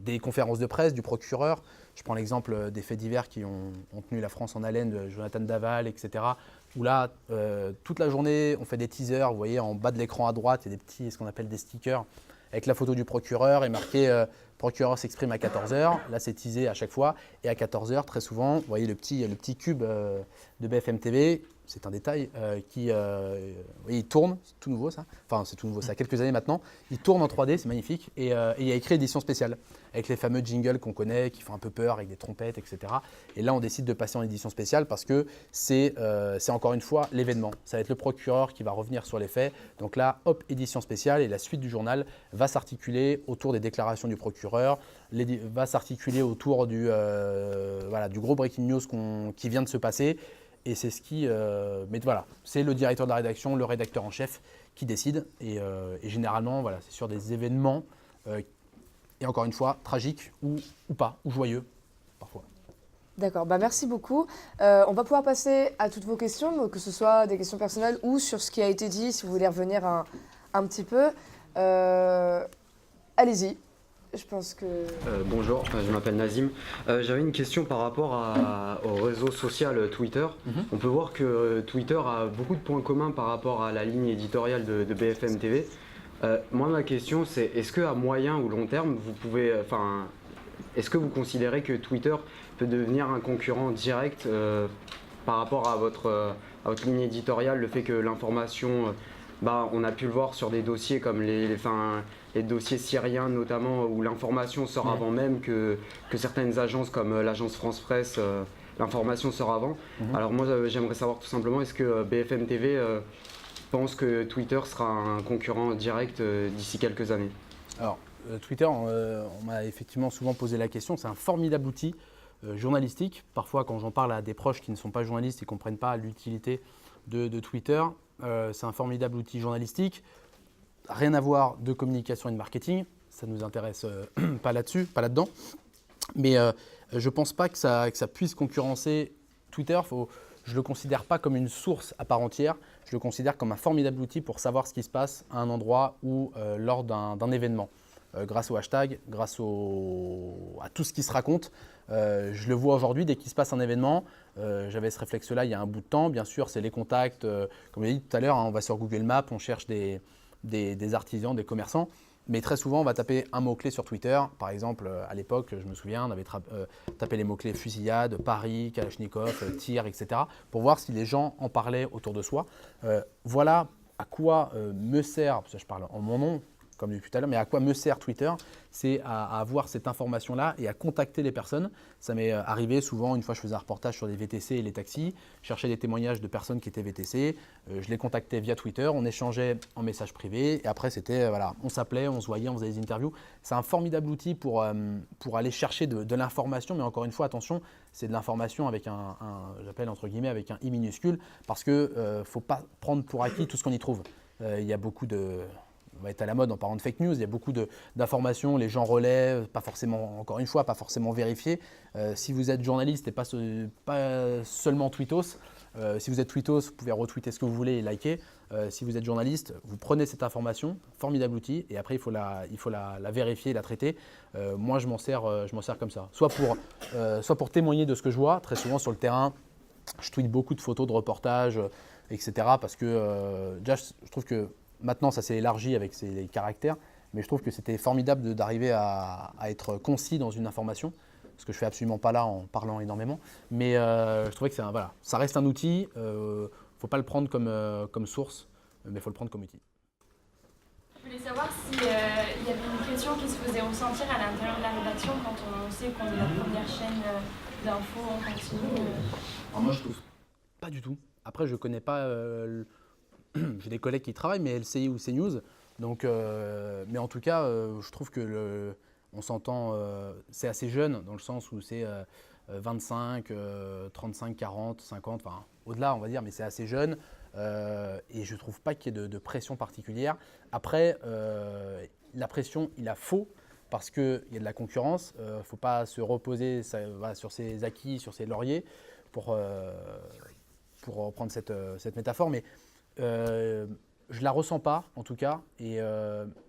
des conférences de presse du procureur. Je prends l'exemple des faits divers qui ont tenu la France en haleine, de Jonathan Daval, etc. Où là, toute la journée, on fait des teasers. Vous voyez, en bas de l'écran à droite, il y a des petits, ce qu'on appelle des stickers, avec la photo du procureur et marqué procureur s'exprime à 14h. Là, c'est teasé à chaque fois. Et à 14h, très souvent, vous voyez le petit cube de BFM TV. C'est un détail il tourne, c'est tout nouveau ça. Enfin, c'est tout nouveau, ça a quelques années maintenant. Il tourne en 3D, c'est magnifique. Et il y a écrit édition spéciale, avec les fameux jingles qu'on connaît, qui font un peu peur, avec des trompettes, etc. Et là, on décide de passer en édition spéciale parce que c'est encore une fois l'événement. Ça va être le procureur qui va revenir sur les faits. Donc là, hop, édition spéciale. Et la suite du journal va s'articuler autour des déclarations du procureur, va s'articuler autour du gros breaking news qui vient de se passer. Et c'est ce qui. Mais voilà, c'est le directeur de la rédaction, le rédacteur en chef qui décide. Et généralement, voilà, c'est sur des événements, et encore une fois, tragiques ou pas, ou joyeux, parfois. D'accord, merci beaucoup. On va pouvoir passer à toutes vos questions, donc que ce soit des questions personnelles ou sur ce qui a été dit, si vous voulez revenir un petit peu. Allez-y. Je pense que... Bonjour, je m'appelle Nazim. J'avais une question par rapport au réseau social Twitter. On peut voir que Twitter a beaucoup de points communs par rapport à la ligne éditoriale de BFM TV. Moi, ma question, c'est est-ce qu'à moyen ou long terme, est-ce que vous considérez que Twitter peut devenir un concurrent direct par rapport à votre ligne éditoriale, le fait que l'information... on a pu le voir sur des dossiers comme les dossiers syriens notamment, où l'information sort avant même que certaines agences comme l'agence France Presse, l'information sort avant. Alors moi j'aimerais savoir tout simplement, est-ce que BFM TV pense que Twitter sera un concurrent direct d'ici quelques années? Alors Twitter, on m'a effectivement souvent posé la question, c'est un formidable outil journalistique. Parfois quand j'en parle à des proches qui ne sont pas journalistes, ils ne comprennent pas l'utilité de Twitter. C'est un formidable outil journalistique, rien à voir de communication et de marketing, ça ne nous intéresse pas là-dedans. Mais je ne pense pas que ça puisse concurrencer Twitter. Je ne le considère pas comme une source à part entière, je le considère comme un formidable outil pour savoir ce qui se passe à un endroit ou lors d'un événement. Grâce au hashtag, grâce à tout ce qui se raconte. Je le vois aujourd'hui, dès qu'il se passe un événement, j'avais ce réflexe-là il y a un bout de temps. Bien sûr, c'est les contacts. Comme je l'ai dit tout à l'heure, on va sur Google Maps, on cherche des artisans, des commerçants. Mais très souvent, on va taper un mot-clé sur Twitter. Par exemple, à l'époque, je me souviens, on avait tapé les mots-clés fusillade, Paris, Kalachnikov, tir, etc. pour voir si les gens en parlaient autour de soi. Voilà à quoi me sert, parce que je parle en mon nom, comme depuis tout à l'heure, mais à quoi me sert Twitter? C'est à avoir cette information-là et à contacter les personnes. Ça m'est arrivé souvent, une fois je faisais un reportage sur les VTC et les taxis, je cherchais des témoignages de personnes qui étaient VTC, je les contactais via Twitter, on échangeait en message privé et après c'était, on s'appelait, on se voyait, on faisait des interviews. C'est un formidable outil pour aller chercher de l'information, mais encore une fois, attention, c'est de l'information avec j'appelle entre guillemets, avec un I minuscule, parce qu'il ne faut pas prendre pour acquis tout ce qu'on y trouve. Il y a beaucoup on va être à la mode en parlant de fake news, il y a beaucoup d'informations, les gens relaient, pas forcément, encore une fois, pas forcément vérifiées. Si vous êtes journaliste et pas seulement tweetos, si vous êtes tweetos, vous pouvez retweeter ce que vous voulez et liker. Si vous êtes journaliste, vous prenez cette information, formidable outil, et après il faut la vérifier, la traiter. Moi je m'en sers comme ça, soit pour témoigner de ce que je vois, très souvent sur le terrain, je tweete beaucoup de photos, de reportages, etc. parce que déjà je trouve que maintenant, ça s'est élargi avec les caractères, mais je trouve que c'était formidable d'arriver à être concis dans une information, ce que je ne fais absolument pas là en parlant énormément. Mais je trouvais que ça reste un outil, il ne faut pas le prendre comme source, mais il faut le prendre comme outil. Je voulais savoir s'il y avait une pression qui se faisait ressentir à l'intérieur de la rédaction quand on sait qu'on est la première chaîne d'infos en continu. Alors moi, je trouve pas du tout. Après, je ne connais pas... J'ai des collègues qui travaillent, mais LCI ou CNews. Donc, mais en tout cas, je trouve que on s'entend, c'est assez jeune dans le sens où c'est 25, 35, 40, 50, enfin au-delà on va dire, mais c'est assez jeune. Et je ne trouve pas qu'il y ait de pression particulière. Après, la pression, il la faut parce qu'il y a de la concurrence. Il ne faut pas se reposer sur ses acquis, sur ses lauriers, pour reprendre cette métaphore. Mais je ne la ressens pas, en tout cas. Et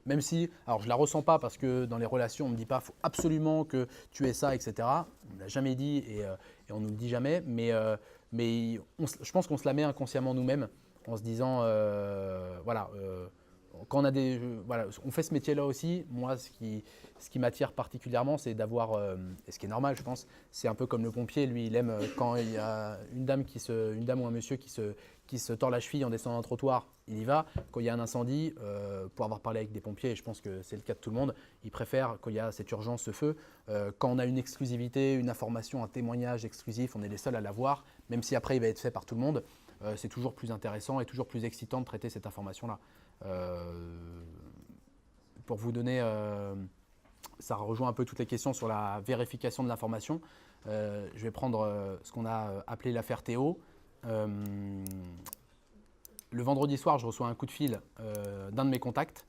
même si, alors je ne la ressens pas parce que dans les relations, on ne me dit pas, il faut absolument que tu aies ça, etc. On ne l'a jamais dit et on ne nous le dit jamais. Mais je pense qu'on se la met inconsciemment nous-mêmes en se disant, quand on a on fait ce métier-là aussi. Moi, ce qui m'attire particulièrement, c'est d'avoir, et ce qui est normal, je pense, c'est un peu comme le pompier. Lui, il aime quand il y a une dame ou un monsieur qui se tord la cheville en descendant un trottoir, il y va. Quand il y a un incendie, pour avoir parlé avec des pompiers, et je pense que c'est le cas de tout le monde, ils préfèrent quand il y a cette urgence, ce feu. Quand on a une exclusivité, une information, un témoignage exclusif, on est les seuls à l'avoir, même si après il va être fait par tout le monde. C'est toujours plus intéressant et toujours plus excitant de traiter cette information-là. Pour vous donner, ça rejoint un peu toutes les questions sur la vérification de l'information. Je vais prendre ce qu'on a appelé l'affaire Théo. Le vendredi soir, je reçois un coup de fil d'un de mes contacts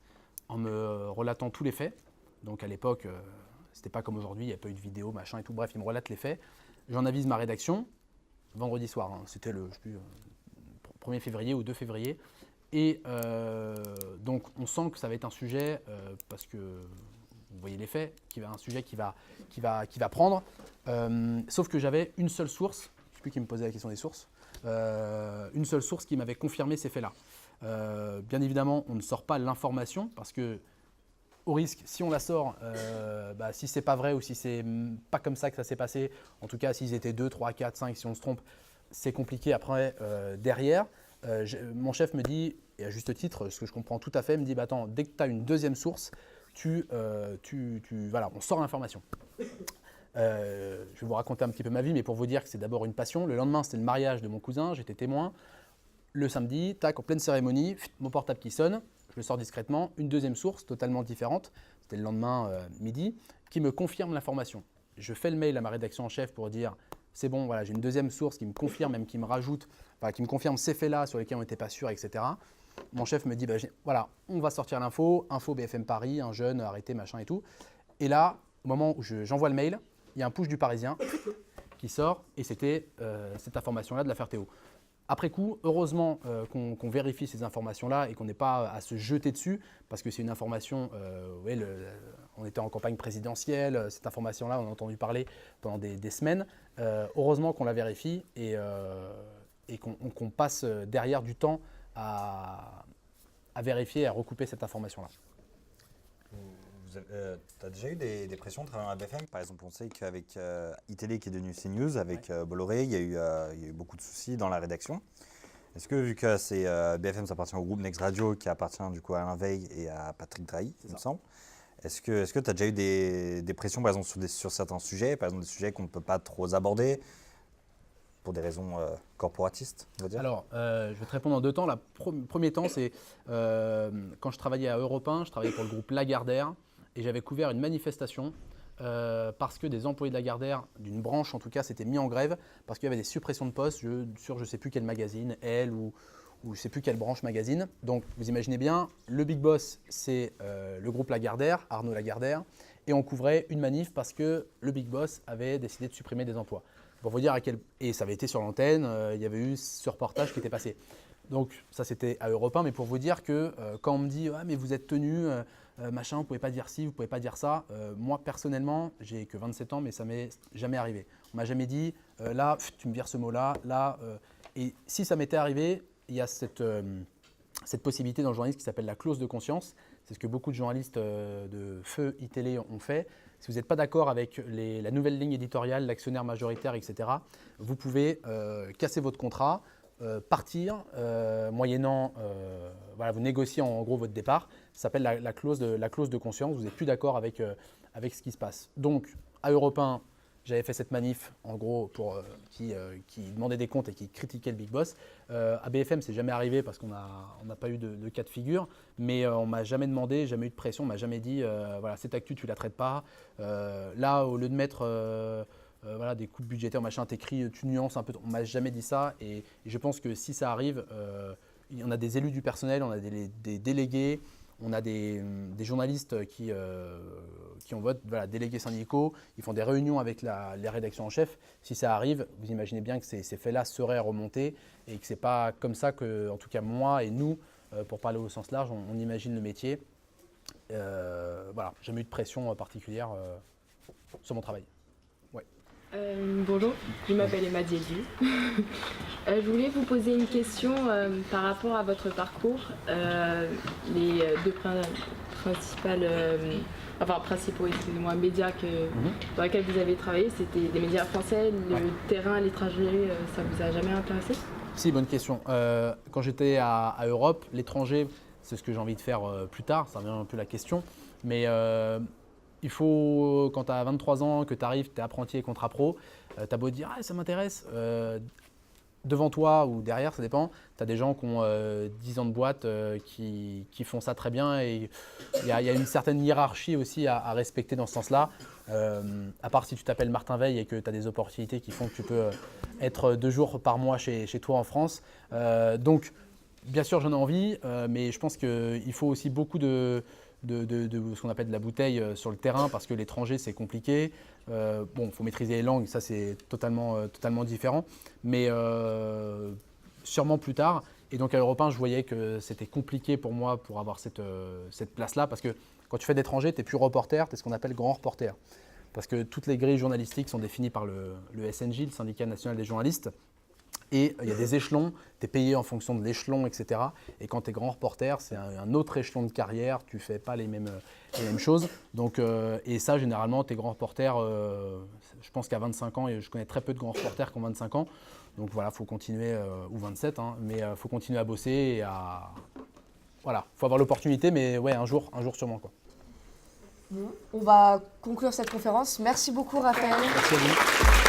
en me relatant tous les faits. Donc à l'époque, c'était pas comme aujourd'hui, il n'y a pas eu de vidéo, machin et tout. Bref, il me relate les faits. J'en avise ma rédaction. Vendredi soir, hein, c'était le 1er février ou 2 février. Et donc, on sent que ça va être un sujet, parce que vous voyez les faits, un sujet qui va prendre. Sauf que j'avais une seule source, je ne sais plus qui me posait la question des sources, une seule source qui m'avait confirmé ces faits-là. Bien évidemment, on ne sort pas l'information parce que, au risque, si on la sort, si c'est pas vrai ou si c'est pas comme ça que ça s'est passé, en tout cas s'ils étaient 2, 3, 4, 5, si on se trompe, c'est compliqué après derrière. Mon chef me dit, et à juste titre, ce que je comprends tout à fait, me dit attends, dès que tu as une deuxième source, on sort l'information. Je vais vous raconter un petit peu ma vie, mais pour vous dire que c'est d'abord une passion. Le lendemain, c'était le mariage de mon cousin, j'étais témoin. Le samedi, tac, en pleine cérémonie, mon portable qui sonne, je le sors discrètement. Une deuxième source totalement différente, c'était le lendemain midi, qui me confirme l'information. Je fais le mail à ma rédaction en chef pour dire c'est bon, voilà, j'ai une deuxième source qui me confirme, même qui me rajoute, qui me confirme ces faits-là sur lesquels on n'était pas sûr, etc. Mon chef me dit, voilà, on va sortir l'info, info BFM Paris, un jeune arrêté, machin et tout. Et là, au moment où j'envoie le mail, il y a un push du Parisien qui sort et c'était cette information-là de l'affaire Théo. Après coup, heureusement qu'on vérifie ces informations-là et qu'on n'ait pas à se jeter dessus parce que c'est une information, on était en campagne présidentielle, cette information-là, on a entendu parler pendant des semaines. Heureusement qu'on la vérifie et qu'on passe derrière du temps à vérifier, à recouper cette information-là. Tu as déjà eu des pressions de travaillant à BFM? Par exemple, on sait qu'avec iTélé qui est devenu CNews, avec Bolloré, il y a eu beaucoup de soucis dans la rédaction. Est-ce que, vu que c'est BFM, ça appartient au groupe Next Radio, qui appartient du coup à Alain Veil et à Patrick Drahi, il me semble, est-ce que tu as déjà eu des pressions, par exemple, sur certains sujets, par exemple des sujets qu'on ne peut pas trop aborder pour des raisons corporatistes, on va dire? Alors, je vais te répondre en deux temps. Le premier temps, c'est quand je travaillais à Europe 1, je travaillais pour le groupe Lagardère et j'avais couvert une manifestation parce que des employés de Lagardère, d'une branche en tout cas, s'étaient mis en grève parce qu'il y avait des suppressions de postes sur je ne sais plus quel magazine, Elle ou je ne sais plus quelle branche magazine. Donc, vous imaginez bien, le big boss, c'est le groupe Lagardère, Arnaud Lagardère, et on couvrait une manif parce que le big boss avait décidé de supprimer des emplois. Pour vous dire et ça avait été sur l'antenne, il y avait eu ce reportage qui était passé. Donc ça c'était à Europe 1, mais pour vous dire que quand on me dit ah, mais vous êtes tenu, machin, vous ne pouvez pas dire ci, vous ne pouvez pas dire ça, moi personnellement, j'ai que 27 ans, mais ça m'est jamais arrivé. On ne m'a jamais dit là, tu me vires ce mot-là, et si ça m'était arrivé, il y a cette possibilité dans le journalisme qui s'appelle la clause de conscience. C'est ce que beaucoup de journalistes de feu iTélé ont fait. Si vous n'êtes pas d'accord avec la nouvelle ligne éditoriale, l'actionnaire majoritaire, etc., vous pouvez casser votre contrat, partir, moyennant, vous négociez en gros votre départ. Ça s'appelle la clause de conscience. Vous n'êtes plus d'accord avec ce qui se passe. Donc, à Europe 1, j'avais fait cette manif, en gros, qui demandait des comptes et qui critiquait le Big Boss. À BFM, c'est jamais arrivé parce qu'on n'a pas eu de cas de figure, mais on ne m'a jamais demandé, jamais eu de pression, on ne m'a jamais dit voilà, cette actu, tu ne la traites pas. Là, au lieu de mettre des coupes budgétaires, machin, t'écris, tu nuances un peu. On ne m'a jamais dit ça et je pense que si ça arrive, on a des élus du personnel, on a des délégués, On a des journalistes qui ont vote, voilà, délégués syndicaux, ils font des réunions avec les rédactions en chef. Si ça arrive, vous imaginez bien que ces faits-là seraient remontés et que ce n'est pas comme ça que, en tout cas moi et nous, pour parler au sens large, on imagine le métier. Voilà, j'ai jamais eu de pression particulière sur mon travail. Ouais. Bonjour, je m'appelle Emma Diédu. Je voulais vous poser une question par rapport à votre parcours. Les deux principaux médias dans lesquels vous avez travaillé, c'était des médias français, le terrain, l'étranger, ça vous a jamais intéressé? Si, bonne question. Quand j'étais à Europe, l'étranger, c'est ce que j'ai envie de faire plus tard, ça revient un peu la question. Mais il faut, quand tu as 23 ans, que tu arrives, tu es apprenti et contrat pro, tu as beau dire ah, ça m'intéresse. Devant toi ou derrière, ça dépend, tu as des gens qui ont 10 ans de boîte qui font ça très bien et il y a une certaine hiérarchie aussi à respecter dans ce sens-là. À part si tu t'appelles Martin Veil et que tu as des opportunités qui font que tu peux être 2 jours par mois chez toi en France. Donc, bien sûr, j'en ai envie, mais je pense qu'il faut aussi beaucoup de ce qu'on appelle de la bouteille sur le terrain parce que l'étranger, c'est compliqué. Bon, il faut maîtriser les langues, ça c'est totalement différent, mais sûrement plus tard. Et donc à Europe 1, je voyais que c'était compliqué pour moi pour avoir cette place-là parce que quand tu fais d'étranger, tu n'es plus reporter, tu es ce qu'on appelle grand reporter. Parce que toutes les grilles journalistiques sont définies par le SNJ, le Syndicat national des journalistes. Et il y a des échelons, tu es payé en fonction de l'échelon, etc. Et quand tu es grand reporter, c'est un autre échelon de carrière, tu ne fais pas les mêmes choses. Donc, et ça, généralement, tu es grand reporter, je pense qu'à 25 ans, et je connais très peu de grands reporters qui ont 25 ans. Donc voilà, il faut continuer, ou 27, hein, mais il faut continuer à bosser et à... Voilà, il faut avoir l'opportunité, mais ouais, un jour sûrement, quoi. Bon, on va conclure cette conférence. Merci beaucoup, Raphaël. Merci à vous.